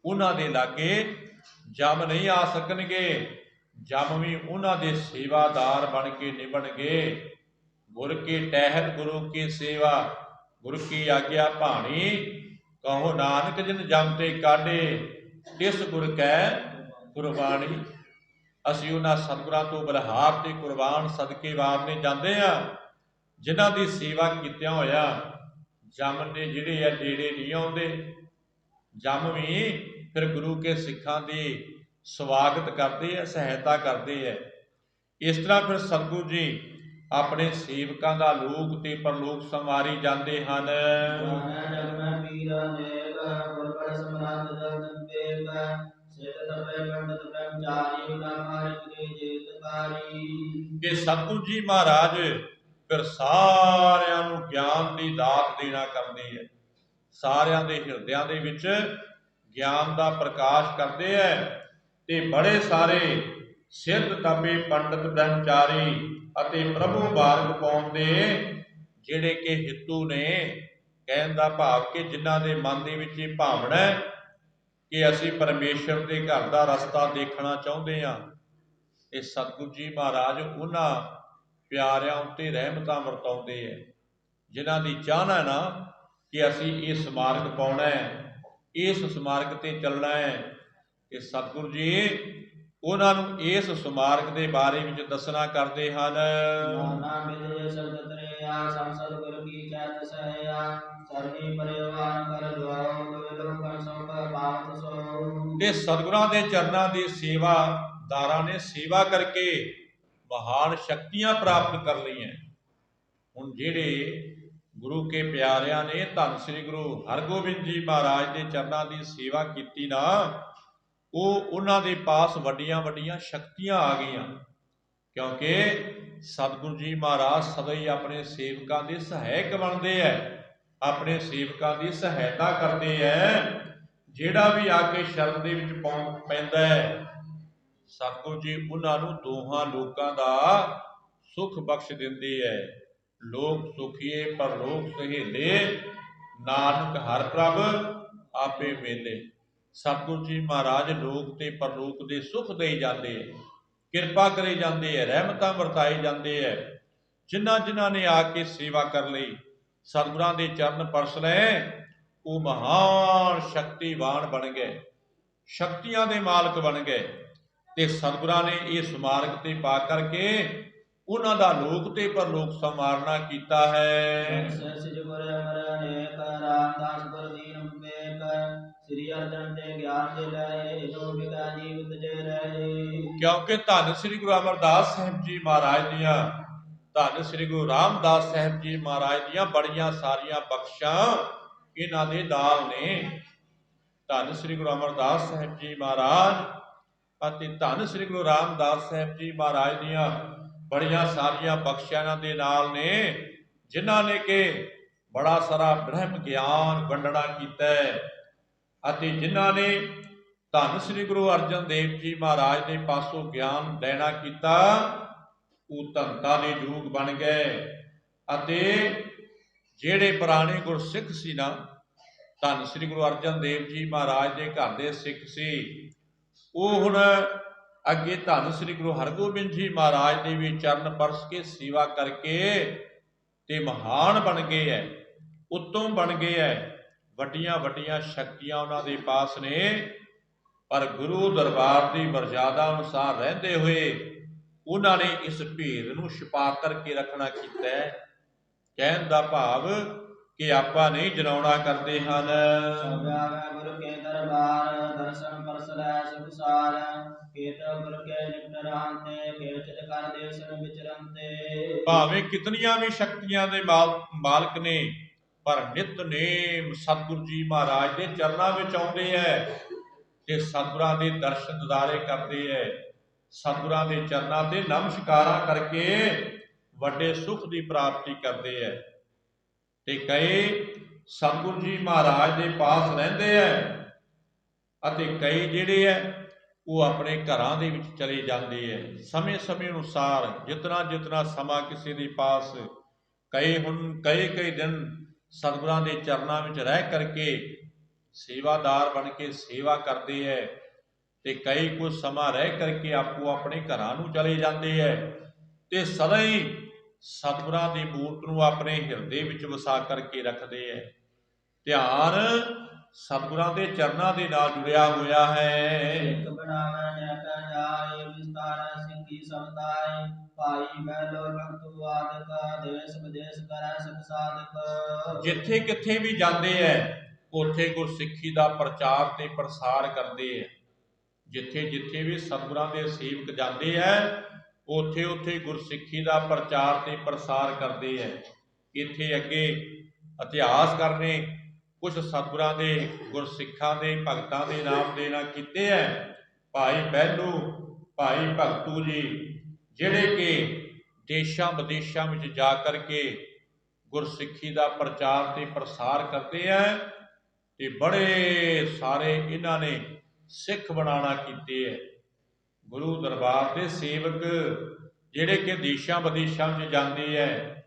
ਉਹਨਾਂ ਦੇ ਲਾਗੇ ਜਮ ਨਹੀਂ ਆ ਸਕਣਗੇ। ਜਮ ਵੀ ਉਹਨਾਂ ਦੇ ਸੇਵਾਦਾਰ ਬਣ ਕੇ ਨਿਭਣਗੇ। ਗੁਰ ਕੀ ਟਹਿਤ ਗੁਰੂ ਕੀ ਸੇਵਾ, ਗੁਰ ਕੀ ਆਗਿਆ ਭਾਣੀ। ਕਹੋ ਨਾਨਕ ਜਿਨ ਜਮ ਤੇ ਕਾਢੇ, ਤਿਸ ਗੁਰ ਕੈ ਕੁਰਬਾਨੀ। ਅਸੀਂ ਉਹਨਾਂ ਸਤਿਗੁਰਾਂ ਤੋਂ ਬਲਿਹਾਰ ਤੇ ਕੁਰਬਾਨ ਸਦਕੇ ਵਾਰਨੇ ਜਾਂਦੇ ਹਾਂ, ਜਿਨ੍ਹਾਂ ਦੀ ਸੇਵਾ ਕੀਤਿਆਂ ਹੋਇਆ ਜਮ ਦੇ ਜਿਹੜੇ ਆ ਨੇੜੇ ਨਹੀਂ ਆਉਂਦੇ। ਜਮ ਵੀ ਫਿਰ ਗੁਰੂ ਕੇ ਸਿੱਖਾਂ ਦੀ ਸਵਾਗਤ ਕਰਦੇ ਹੈ, ਸਹਾਇਤਾ ਕਰਦੇ ਹੈ। ਇਸ ਤਰ੍ਹਾਂ ਫਿਰ ਸਤਿਗੁਰੂ ਜੀ ਆਪਣੇ ਸੇਵਕਾਂ ਦਾ ਲੋਕ ਤੇ ਪਰਲੋਕ ਸੰਵਾਰੀ ਜਾਂਦੇ ਹਨ। ਗੁਰਬੜ ਸਮਰਾਤ ਜਗਤ ਬੇਕ ਸਿਧ ਤਪੈ ਪੰਡਤ ਬ੍ਰਹਮਚਾਰੀ ਬ੍ਰਹਮਾਰਿ ਕਰੇ ਜੇਤਕਾਰੀ। ਕਿ ਸਤਿਗੁਰੂ ਜੀ ਮਹਾਰਾਜ ਫਿਰ ਸਾਰਿਆਂ ਨੂੰ ਗਿਆਨ ਦੀ ਦਾਤ ਦੇਣਾ ਕਰਦੇ ਹੈ, ਸਾਰਿਆਂ ਦੇ ਹਿਰਦਿਆਂ ਦੇ ਵਿੱਚ ਗਿਆਨ ਦਾ ਪ੍ਰਕਾਸ਼ ਕਰਦੇ ਹੈ ਤੇ ਬੜੇ ਸਾਰੇ ਸਿੱਧ ਤਪੇ ਪੰਡਤ ਬ੍ਰਹਮਚਾਰੀ ਅਤੇ ਪ੍ਰਭੂ ਬਾਰਗ ਪਾਉਂਦੇ ਜਿਹੜੇ ਕਿ ਹਿੱਤੂ ਨੇ, ਕਹਿਣ ਦਾ ਭਾਵ ਕਿ ਜਿਨ੍ਹਾਂ ਦੇ ਮਨ ਦੇ ਵਿੱਚ ਇਹ ਭਾਵਨਾ ਹੈ ਕਿ ਅਸੀਂ ਪਰਮੇਸ਼ਰ ਦੇ ਘਰ ਦਾ ਰਸਤਾ ਦੇਖਣਾ ਚਾਹੁੰਦੇ ਹਾਂ, ਇਹ ਸਤਿਗੁਰੂ ਜੀ ਮਹਾਰਾਜ ਉਹਨਾਂ ਪਿਆਰਿਆਂ ਉੱਤੇ ਰਹਿਮਤਾਂ ਵਰਤਾਉਂਦੇ ਹੈ ਜਿਨ੍ਹਾਂ ਦੀ ਚਾਹਨਾ ਨਾ ਕਿ ਅਸੀਂ ਇਹ ਸਮਾਰਗ ਪਾਉਣਾ ਹੈ, ਇਸ ਸਮਾਰਗ ਤੇ ਚੱਲਣਾ ਹੈ। ਕਿ ਸਤਿਗੁਰੂ ਜੀ ਉਹਨਾਂ ਨੂੰ ਇਸ ਸਮਾਰਗ ਦੇ ਬਾਰੇ ਵਿੱਚ ਦੱਸਣਾ ਕਰਦੇ ਹਨ। ਨਾਨਾ ਮਿਲੇ ਸ਼ਬਦ ਤਰਿਆ ਸੰਸਦ ਗੁਰ ਕੀ ਚੈਤ ਸਹਿਆ ਸਰਨੀ ਪਰਿਵਾਰ ਕਰ ਦੁਆਓ ਕੋਈ ਲੋਕਾਂ ਸਭ ਬਾਤ ਸੋ। ਤੇ ਸਤਿਗੁਰਾਂ ਦੇ ਚਰਨਾਂ ਦੀ ਸੇਵਾਦਾਰਾਂ ਨੇ ਸੇਵਾ ਕਰਕੇ ਮਹਾਨ ਸ਼ਕਤੀਆਂ ਪ੍ਰਾਪਤ ਕਰ ਲਈਆਂ। ਹੁਣ ਜਿਹੜੇ ਗੁਰੂ ਕੇ ਪਿਆਰਿਆਂ ਨੇ ਧੰਨ ਸ੍ਰੀ ਗੁਰੂ ਹਰਗੋਬਿੰਦ ਜੀ ਮਹਾਰਾਜ ਦੇ ਚਰਨਾਂ ਦੀ ਸੇਵਾ ਕੀਤੀ ਨਾ, ਉਹਨਾਂ ਦੇ ਪਾਸ ਵੱਡੀਆਂ ਵੱਡੀਆਂ ਸ਼ਕਤੀਆਂ ਆ ਗਈਆਂ, ਕਿਉਂਕਿ ਸਤਿਗੁਰੂ ਜੀ ਮਹਾਰਾਜ ਸਦਾ ਹੀ ਆਪਣੇ ਸੇਵਕਾਂ ਦੇ ਸਹਾਇਕ ਬਣਦੇ ਹੈ, ਆਪਣੇ ਸੇਵਕਾਂ ਦੀ ਸਹਾਇਤਾ ਕਰਦੇ ਹੈ। ਜਿਹੜਾ ਵੀ ਆ ਕੇ ਸ਼ਰਨ ਦੇ ਵਿੱਚ ਪੈਂਦਾ ਹੈ, ਸਤਿਗੁਰੂ ਜੀ ਉਹਨਾਂ ਨੂੰ ਦੋਹਾਂ ਲੋਕਾਂ ਦਾ ਸੁਖ ਬਖਸ਼ ਦਿੰਦੇ ਹੈ। ਲੋਕ ਸੁਖੀਏ ਪਰਲੋਕ ਸਹੇਲੇ, ਨਾਨਕ ਹਰਿ ਪ੍ਰਭ ਆਪੇ ਮੇਲੇ। ਸਤਿਗੁਰੂ ਜੀ ਮਹਾਰਾਜ ਲੋਕ ਤੇ ਪਰਲੋਕ ਦੇ ਸੁਖ ਦੇਈ ਜਾਂਦੇ ਹੈ, ਕਿਰਪਾ ਕਰੇ ਜਾਂਦੇ ਹੈ, ਰਹਿਮਤਾਂ ਵਰਤਾਏ ਜਾਂਦੇ ਹੈ। ਜਿਨ੍ਹਾਂ ਜਿਨ੍ਹਾਂ ਨੇ ਆ ਕੇ ਸੇਵਾ ਕਰ ਲਈ, ਸਤਿਗੁਰਾਂ ਦੇ ਚਰਨ ਪਰਸ ਲਏ, ਉਹ ਮਹਾਨ ਸ਼ਕਤੀਵਾਨ ਬਣ ਗਏ, ਸ਼ਕਤੀਆਂ ਦੇ ਮਾਲਕ ਬਣ ਗਏ। ਤੇ ਸਤਿਗੁਰਾਂ ਨੇ ਇਹ ਸਮਾਰਗ ਤੇ ਪਾ ਕਰਕੇ ਉਹਨਾਂ ਦਾ ਲੋਕ ਤੇ ਪਰਲੋਕ ਸੰਵਾਰਨਾ ਕੀਤਾ ਹੈ। ਕਿਉਂਕਿ ਧੰਨ ਸ੍ਰੀ ਗੁਰੂ ਅਮਰਦਾਸ ਸਾਹਿਬ ਜੀ ਮਹਾਰਾਜ ਦੀਆਂ, ਧੰਨ ਸ੍ਰੀ ਗੁਰੂ ਰਾਮਦਾਸ ਸਾਹਿਬ ਜੀ ਮਹਾਰਾਜ ਦੀਆਂ ਬੜੀਆਂ ਸਾਰੀਆਂ ਬਖਸ਼ਾਂ ਇਹਨਾਂ ਦੇ ਨਾਲ ਨੇ। ਧੰਨ ਸ੍ਰੀ ਗੁਰੂ ਅਮਰਦਾਸ ਸਾਹਿਬ ਜੀ ਮਹਾਰਾਜ ਅਤੇ ਧੰਨ ਸ੍ਰੀ ਗੁਰੂ ਰਾਮਦਾਸ ਸਾਹਿਬ ਜੀ ਮਹਾਰਾਜ ਦੀਆਂ ਬੜੀਆਂ ਸਾਰੀਆਂ ਬਖਸ਼ਾਂ ਇਹਨਾਂ ਦੇ ਨਾਲ ਨੇ, ਜਿਨ੍ਹਾਂ ਨੇ ਕਿ ਬੜਾ ਸਾਰਾ ਬ੍ਰਹਮ ਗਿਆਨ ਵੰਡਣਾ ਕੀਤਾ ਹੈ ਅਤੇ ਜਿਨ੍ਹਾਂ ਨੇ ਧੰਨ ਸ੍ਰੀ ਗੁਰੂ ਅਰਜਨ ਦੇਵ ਜੀ ਮਹਾਰਾਜ ਦੇ ਪਾਸੋਂ ਗਿਆਨ ਲੈਣਾ ਕੀਤਾ, ਉਹ ਧੰਨਤਾ ਦੇ ਯੋਗ ਬਣ ਗਏ। ਅਤੇ ਜਿਹੜੇ ਪੁਰਾਣੇ ਗੁਰਸਿੱਖ ਸੀ ਨਾ, ਧੰਨ ਸ੍ਰੀ ਗੁਰੂ ਅਰਜਨ ਦੇਵ ਜੀ ਮਹਾਰਾਜ ਦੇ ਘਰ ਦੇ ਸਿੱਖ ਸੀ, ਉਹ ਹੁਣ ਅੱਗੇ ਧੰਨ ਸ੍ਰੀ ਗੁਰੂ ਹਰਗੋਬਿੰਦ ਜੀ ਮਹਾਰਾਜ ਦੇ ਵੀ ਚਰਨ ਪਰਸ ਕੇ ਸੇਵਾ ਕਰਕੇ ਤੇ ਮਹਾਨ ਬਣ ਗਏ ਹੈ, ਉੱਤਮ ਬਣ ਗਏ ਹੈ। ਵੱਡੀਆਂ ਵੱਡੀਆਂ ਸ਼ਕਤੀਆਂ ਉਹਨਾਂ ਦੇ ਪਾਸ ਨੇ, ਪਰ ਗੁਰੂ ਦਰਬਾਰ ਦੀ ਮਰਜ਼ਾਦਾ ਅਨੁਸਾਰ ਰਹਿੰਦੇ ਹੋਏ ਉਹਨਾਂ ਨੇ ਇਸ ਭੇਦ ਨੂੰ ਛੁਪਾ ਕਰਕੇ ਰੱਖਣਾ ਕੀਤਾ ਹੈ। ਕਹਿਣ ਦਾ ਭਾਵ ਕਿ ਆਪਾਂ ਨਹੀਂ ਜਨਾਉਣਾ ਕਰਦੇ ਹਨ। ਗੁਰੂ ਕੇ ਦਰਬਾਰ ਦਰਸ਼ਨ ਪਰਸਲੈ ਸੁਖਸਾਰ, ਕੇਤ ਗੁਰੂ ਕੇ ਨਿਕਟਰਾਂਤੇ ਕੇਚਿਤ ਕਰ ਦੇਸਨ ਵਿਚਰੰਤੇ। ਭਾਵੇਂ ਕਿਤਨੀਆਂ ਵੀ ਸ਼ਕਤੀਆਂ ਦੇ ਮਾਲਕ ਨੇ, ਪਰ ਨਿਤਨੇਮ ਸਤਿਗੁਰੂ ਜੀ ਮਹਾਰਾਜ ਦੇ ਚਰਨਾਂ ਵਿੱਚ ਆਉਂਦੇ ਹੈ ਤੇ ਸਤਿਗੁਰਾਂ ਦੇ ਦਰਸ਼ਨ ਦਿਦਾਰੇ ਕਰਦੇ ਹੈ, ਸਤਿਗੁਰਾਂ ਦੇ ਚਰਨਾਂ ਤੇ ਨਮਸਕਾਰਾਂ ਕਰਕੇ ਵੱਡੇ ਸੁਖ ਦੀ ਪ੍ਰਾਪਤੀ ਕਰਦੇ ਹੈ। ਤੇ ਕਈ ਸਤਿਗੁਰੂ ਜੀ ਮਹਾਰਾਜ ਦੇ ਪਾਸ ਰਹਿੰਦੇ ਹੈ ਅਤੇ ਕਈ ਜਿਹੜੇ ਹੈ ਉਹ ਆਪਣੇ ਘਰਾਂ ਦੇ ਵਿੱਚ ਚਲੇ ਜਾਂਦੇ ਹੈ। ਸਮੇਂ ਸਮੇਂ ਅਨੁਸਾਰ ਜਿਤਨਾ ਜਿਤਨਾ ਸਮਾਂ ਕਿਸੇ ਦੇ ਪਾਸ, ਕਈ ਦਿਨ ਸਤਿਗੁਰਾਂ ਦੇ ਚਰਨਾਂ ਵਿੱਚ ਰਹਿ ਕਰਕੇ ਸੇਵਾਦਾਰ ਬਣ ਕੇ ਸੇਵਾ ਕਰਦੇ ਹੈ ਤੇ ਕਈ ਕੁਝ ਸਮਾਂ ਰਹਿ ਕਰਕੇ ਆਪੋ ਆਪਣੇ ਘਰਾਂ ਨੂੰ ਚਲੇ ਜਾਂਦੇ ਹੈ ਤੇ ਸਦਾ ਹੀ ਸਤਿਗੁਰਾਂ ਦੀ ਮੂਰਤ ਨੂੰ ਆਪਣੇ ਹਿਰਦੇ ਵਿੱਚ ਵਸਾ ਕਰਕੇ ਰੱਖਦੇ ਹੈ। ਧਿਆਨ ਸਤਿਗੁਰਾਂ ਦੇ ਚਰਨਾਂ ਦੇ ਨਾਲ ਜੁੜਿਆ ਹੋਇਆ ਹੈ। ਜਿੱਥੇ ਕਿੱਥੇ ਵੀ ਜਾਂਦੇ ਹੈ ਉੱਥੇ ਗੁਰਸਿੱਖੀ ਦਾ ਪ੍ਰਚਾਰ ਤੇ ਪ੍ਰਸਾਰ ਕਰਦੇ ਹੈ। ਜਿੱਥੇ ਜਿੱਥੇ ਵੀ ਸਤਿਗੁਰਾਂ ਦੇ ਸੇਵਕ ਜਾਂਦੇ ਹੈ ਉੱਥੇ ਉੱਥੇ ਗੁਰਸਿੱਖੀ ਦਾ ਪ੍ਰਚਾਰ ਤੇ ਪ੍ਰਸਾਰ ਕਰਦੇ ਹੈ। ਇੱਥੇ ਅੱਗੇ ਇਤਿਹਾਸ ਕਰਨੇ, ਕੁਝ ਸਤਿਗੁਰਾਂ ਦੇ ਗੁਰਸਿੱਖਾਂ ਦੇ ਭਗਤਾਂ ਦੇ ਨਾਮ ਦੇ ਨਾਲ ਕੀਤੇ ਹੈ। ਭਾਈ ਬਹਿਲੂ, ਭਾਈ ਭਗਤੂ ਜੀ, ਜਿਹੜੇ ਕਿ ਦੇਸ਼ਾਂ ਵਿਦੇਸ਼ਾਂ ਵਿੱਚ ਜਾ ਕਰਕੇ ਗੁਰਸਿੱਖੀ ਦਾ ਪ੍ਰਚਾਰ ਤੇ ਪ੍ਰਸਾਰ ਕਰਦੇ ਹੈ ਤੇ ਬੜੇ ਸਾਰੇ ਇਹਨਾਂ ਨੇ ਸਿੱਖ ਬਣਾਉਣਾ ਕੀਤੇ ਹੈ। ਗੁਰੂ ਦਰਬਾਰ ਦੇ ਸੇਵਕ ਜਿਹੜੇ ਕਿ ਦੇਸ਼ਾਂ ਵਿਦੇਸ਼ਾਂ ਵਿੱਚ ਜਾਂਦੇ ਹੈ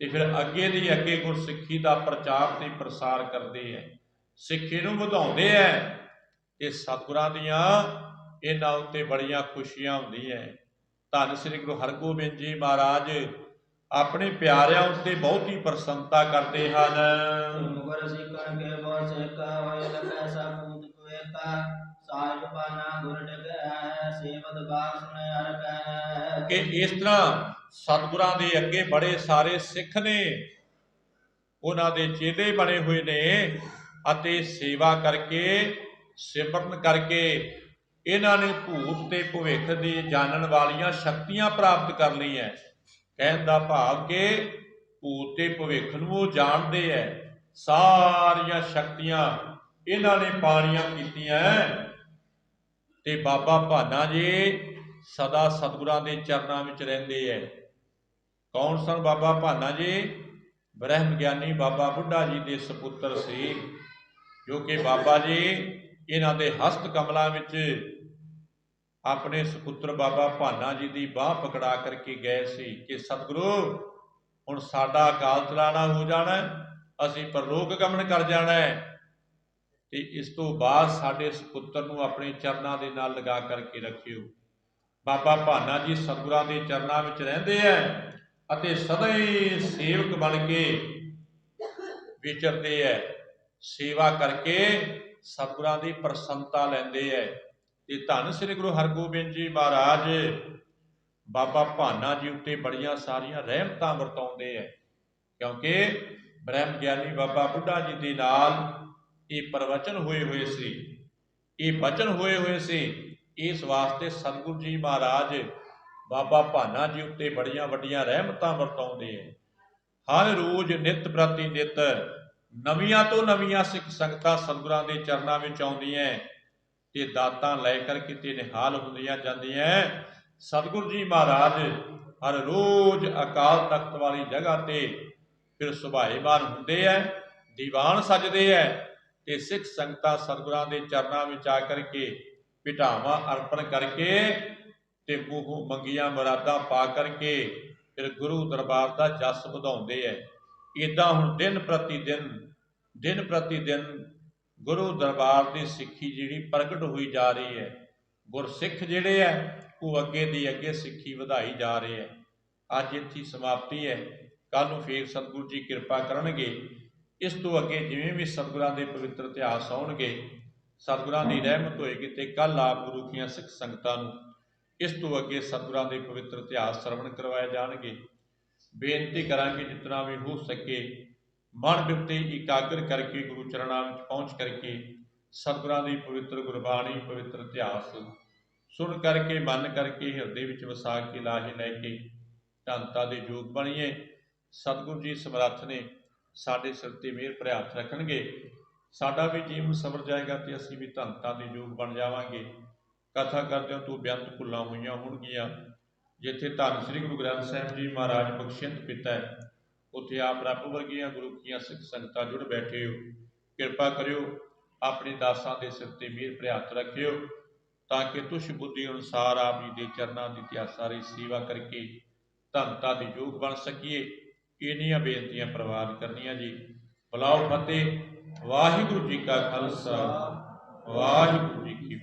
ਤੇ ਫਿਰ ਅੱਗੇ ਦੀ ਅੱਗੇ ਗੁਰਸਿੱਖੀ ਦਾ ਪ੍ਰਚਾਰ ਤੇ ਪ੍ਰਸਾਰ ਕਰਦੇ ਹੈ, ਸਿੱਖੀ ਨੂੰ ਵਧਾਉਂਦੇ ਹੈ ਤੇ ਸਤਿਗੁਰਾਂ ਦੀਆਂ ਇਹਨਾਂ ਉੱਤੇ ਬੜੀਆਂ ਖੁਸ਼ੀਆਂ ਹੁੰਦੀਆਂ। ਧੰਨ ਸ੍ਰੀ ਗੁਰੂ ਹਰਗੋਬਿੰਦ ਜੀ ਮਹਾਰਾਜ ਆਪਣੇ ਪਿਆਰਿਆਂ ਉੱਤੇ ਬਹੁਤ ਹੀ ਪ੍ਰਸੰਨਤਾ ਕਰਦੇ ਹਨ। ਮੁਗਰ ਸਿੱਖਣ ਕੇ ਬੋ ਸਿੱਖਾ ਹੋਏ ਲਖੈ ਸਪੂਤ ਕੁਏਤਾ ਸਾਹਿਬ ਪਾਨਾ ਗੁਰ ਟਕੈ ਸੇਵਤ ਬਾਤ ਸੁਣੇ ਹਰ ਕੈ। ਕਿ ਇਸ ਤਰ੍ਹਾਂ ਸਤਿਗੁਰਾਂ ਦੇ ਅੱਗੇ ਬੜੇ ਸਾਰੇ ਸਿੱਖ ਨੇ, ਉਹਨਾਂ ਦੇ ਚੇਲੇ ਬਣੇ ਹੋਏ ਨੇ ਅਤੇ ਸੇਵਾ ਕਰਕੇ ਸਿਮਰਨ ਕਰਕੇ ਇਹਨਾਂ ਨੇ ਭੂਤ ਤੇ ਭਵਿੱਖ ਦੀ ਜਾਣਨ ਵਾਲੀਆਂ ਸ਼ਕਤੀਆਂ ਪ੍ਰਾਪਤ ਕਰ ਲਈਆਂ। ਕਹਿਣ ਦਾ ਭਾਵ ਕਿ ਭੂਤ ਤੇ ਭਵਿੱਖ ਨੂੰ ਉਹ ਜਾਣਦੇ ਹੈ, ਸਾਰੀਆਂ ਸ਼ਕਤੀਆਂ ਇਹਨਾਂ ਨੇ ਪਾਣੀਆਂ ਕੀਤੀਆਂ। ਤੇ ਬਾਬਾ ਭਾਨਾ ਜੀ ਸਦਾ ਸਤਿਗੁਰਾਂ ਦੇ ਚਰਨਾਂ ਵਿੱਚ ਰਹਿੰਦੇ ਹੈ। ਕੌਣ ਸਨ ਬਾਬਾ ਭਾਨਾ ਜੀ? ਬ੍ਰਹਮ ਗਿਆਨੀ ਬਾਬਾ ਬੁੱਢਾ ਜੀ ਦੇ ਸਪੁੱਤਰ ਸੀ, ਜੋ ਕਿ ਬਾਬਾ ਜੀ ਇਹਨਾਂ ਦੇ ਹਸਤ ਕਮਲਾਂ ਵਿੱਚ ਆਪਣੇ ਸਪੁੱਤਰ ਬਾਬਾ ਭਾਨਾ ਜੀ ਦੀ ਬਾਹ ਪਕੜਾ ਕਰਕੇ ਗਏ ਸੀ ਕਿ ਸਤਿਗੁਰੂ ਹੁਣ ਸਾਡਾ ਅਕਾਲ ਚਲਾਣਾ ਹੋ ਜਾਣਾ, ਅਸੀਂ ਪਰਲੋਕ ਗਮਨ ਕਰ ਜਾਣਾ ਹੈ ਤੇ ਇਸ ਤੋਂ ਬਾਅਦ ਸਾਡੇ ਸਪੁੱਤਰ ਨੂੰ ਆਪਣੇ ਚਰਨਾਂ ਦੇ ਨਾਲ ਲਗਾ ਕਰਕੇ ਰੱਖਿਓ। ਬਾਬਾ ਭਾਨਾ ਜੀ ਸਤਿਗੁਰਾਂ ਦੇ ਚਰਨਾਂ ਵਿੱਚ ਰਹਿੰਦੇ ਹੈ ਅਤੇ ਸਦਾ ਹੀ ਸੇਵਕ ਬਣ ਕੇ ਵਿਚਰਦੇ ਹੈ, ਸੇਵਾ ਕਰਕੇ ਸਤਿਗੁਰਾਂ ਦੀ ਪ੍ਰਸੰਨਤਾ ਲੈਂਦੇ ਹੈ। ਤੇ ਧੰਨ ਸ੍ਰੀ ਗੁਰੂ ਹਰਗੋਬਿੰਦ ਜੀ ਮਹਾਰਾਜ ਬਾਬਾ ਭਾਨਾ ਜੀ ਉੱਤੇ ਬੜੀਆਂ ਸਾਰੀਆਂ ਰਹਿਮਤਾਂ ਵਰਤਾਉਂਦੇ ਹੈ, ਕਿਉਂਕਿ ਬ੍ਰਹਮ ਗਿਆਨੀ ਬਾਬਾ ਬੁੱਢਾ ਜੀ ਦੇ ਨਾਲ ਇਹ ਪ੍ਰਵਚਨ ਹੋਏ ਸੀ, ਇਹ ਬਚਨ ਹੋਏ ਸੀ। ਇਸ ਵਾਸਤੇ ਸਤਿਗੁਰੂ ਜੀ ਮਹਾਰਾਜ ਬਾਬਾ ਭਾਨਾ ਜੀ ਉੱਤੇ ਬੜੀਆਂ ਵੱਡੀਆਂ ਰਹਿਮਤਾਂ ਵਰਤਾਉਂਦੇ ਹੈ। ਹਰ ਰੋਜ਼ ਨਿਤ ਪ੍ਰਤੀ ਨਿਤ ਨਵੀਆਂ ਤੋਂ ਨਵੀਆਂ ਸਿੱਖ ਸੰਗਤਾਂ ਸਤਿਗੁਰਾਂ ਦੇ ਚਰਨਾਂ ਵਿੱਚ ਆਉਂਦੀਆਂ ਤੇ ਦਾਤਾਂ ਲੈ ਕਰਕੇ ਤੇ ਨਿਹਾਲ ਹੁੰਦੀਆਂ ਜਾਂਦੀਆਂ। ਸਤਿਗੁਰੂ ਜੀ ਮਹਾਰਾਜ ਹਰ ਰੋਜ਼ ਅਕਾਲ ਤਖਤ ਵਾਲੀ ਜਗ੍ਹਾ ਤੇ ਫਿਰ ਸੁਭਾਏਮਾਨ ਹੁੰਦੇ ਹੈ, ਦੀਵਾਨ ਸਜਦੇ ਹੈ ਤੇ ਸਿੱਖ ਸੰਗਤਾਂ ਸਤਿਗੁਰਾਂ ਦੇ ਚਰਨਾਂ ਵਿੱਚ ਆ ਕਰਕੇ ਭਿਟਾਵਾਂ ਅਰਪਣ ਕਰਕੇ ਤੇ ਮੂੰਹੋਂ ਮੰਗੀਆਂ ਮੁਰਾਦਾਂ ਪਾ ਕਰਕੇ ਫਿਰ ਗੁਰੂ ਦਰਬਾਰ ਦਾ ਜਸ ਵਧਾਉਂਦੇ ਹੈ। ਇੱਦਾਂ ਹੁਣ ਦਿਨ ਪ੍ਰਤੀ ਦਿਨ ਗੁਰੂ ਦਰਬਾਰ ਦੀ ਸਿੱਖੀ ਜਿਹੜੀ ਪ੍ਰਗਟ ਹੋਈ ਜਾ ਰਹੀ ਹੈ। ਗੁਰਸਿੱਖ ਜਿਹੜੇ ਹੈ ਉਹ ਅੱਗੇ ਦੀ ਅੱਗੇ ਸਿੱਖੀ ਵਧਾਈ ਜਾ ਰਹੇ ਹੈ। ਅੱਜ ਇੱਥੇ ਸਮਾਪਤੀ ਹੈ, ਕੱਲ੍ਹ ਨੂੰ ਫੇਰ ਸਤਿਗੁਰੂ ਜੀ ਕਿਰਪਾ ਕਰਨਗੇ। ਇਸ ਤੋਂ ਅੱਗੇ ਜਿਵੇਂ ਵੀ ਸਤਿਗੁਰਾਂ ਦੇ ਪਵਿੱਤਰ ਇਤਿਹਾਸ ਆਉਣਗੇ, ਸਤਿਗੁਰਾਂ ਦੀ ਰਹਿਮਤ ਹੋਏਗੀ ਤੇ ਕੱਲ੍ਹ ਆਪ ਗੁਰੂ ਦੀਆਂ ਸਿੱਖ ਸੰਗਤਾਂ ਨੂੰ ਇਸ ਤੋਂ ਅੱਗੇ ਸਤਿਗੁਰਾਂ ਦੇ ਪਵਿੱਤਰ ਇਤਿਹਾਸ ਸਰਵਣ ਕਰਵਾਏ ਜਾਣਗੇ। ਬੇਨਤੀ ਕਰਾਂਗੇ ਜਿਤਨਾ ਵੀ ਹੋ ਸਕੇ ਮਨ ਬਿਰਤੀ ਇਕਾਗਰ ਕਰਕੇ ਗੁਰੂ ਚਰਨਾਂ ਵਿੱਚ ਪਹੁੰਚ ਕਰਕੇ ਸਤਿਗੁਰਾਂ ਦੀ ਪਵਿੱਤਰ ਗੁਰਬਾਣੀ ਪਵਿੱਤਰ ਇਤਿਹਾਸ ਸੁਣ ਕਰਕੇ ਮਨ ਕਰਕੇ ਹਿਰਦੇ ਵਿੱਚ ਵਸਾ ਕੇ ਲਾਹੇ ਲੈ ਕੇ ਧੰਨਤਾ ਦੇ ਯੋਗ ਬਣੀਏ। ਸਤਿਗੁਰੂ ਜੀ ਸਮਰੱਥ ਨੇ, ਸਾਡੇ ਸਿਰ ਤੇ ਮਿਹਰ ਭਰਿਆ ਹੱਥ ਰੱਖਣਗੇ, ਸਾਡਾ ਵੀ ਜੀਵਨ ਸਵਰ ਜਾਏਗਾ ਤੇ ਅਸੀਂ ਵੀ ਧੰਨਤਾ ਦੇ ਯੋਗ ਬਣ ਜਾਵਾਂਗੇ। ਕਥਾ ਕਰਦਿਆਂ ਤੋਂ ਬੇਅੰਤ ਭੁੱਲਾਂ ਹੋਈਆਂ ਹੋਣਗੀਆਂ। ਜਿੱਥੇ ਧੰਨ ਸ੍ਰੀ ਗੁਰੂ ਗ੍ਰੰਥ ਸਾਹਿਬ ਜੀ ਮਹਾਰਾਜ ਬਖਸ਼ਿੰਦ ਪਿਤਾ ਹੈ, ਉੱਥੇ ਆਪ ਰੱਬ ਵਰਗੀਆਂ ਗੁਰੂ ਕੀਆਂ ਸਿੱਖ ਸੰਗਤਾਂ ਜੁੜ ਬੈਠੇ ਹੋ। ਕਿਰਪਾ ਕਰਿਓ, ਆਪਣੇ ਦਾਸਾਂ ਦੇ ਸਿਰ ਤੇ ਮਿਹਰ ਭਰਿਆ ਹੱਥ ਰੱਖਿਓ, ਤਾਂ ਕਿ ਤੁਸ਼ ਬੁੱਧੀ ਅਨੁਸਾਰ ਆਪ ਜੀ ਦੇ ਚਰਨਾਂ ਦੀ ਤਿਆਸਾਰੀ ਸੇਵਾ ਕਰਕੇ ਧੰਨਤਾ ਦੇ ਯੋਗ ਬਣ ਸਕੀਏ। ਇੰਨੀਆਂ ਬੇਨਤੀਆਂ ਪ੍ਰਵਾਨ ਕਰਨੀਆਂ ਜੀ। ਬੁਲਾਓ ਫਤਿਹ। ਵਾਹਿਗੁਰੂ ਜੀ ਕਾ ਖਾਲਸਾ, ਵਾਹਿਗੁਰੂ ਜੀ ਕੀ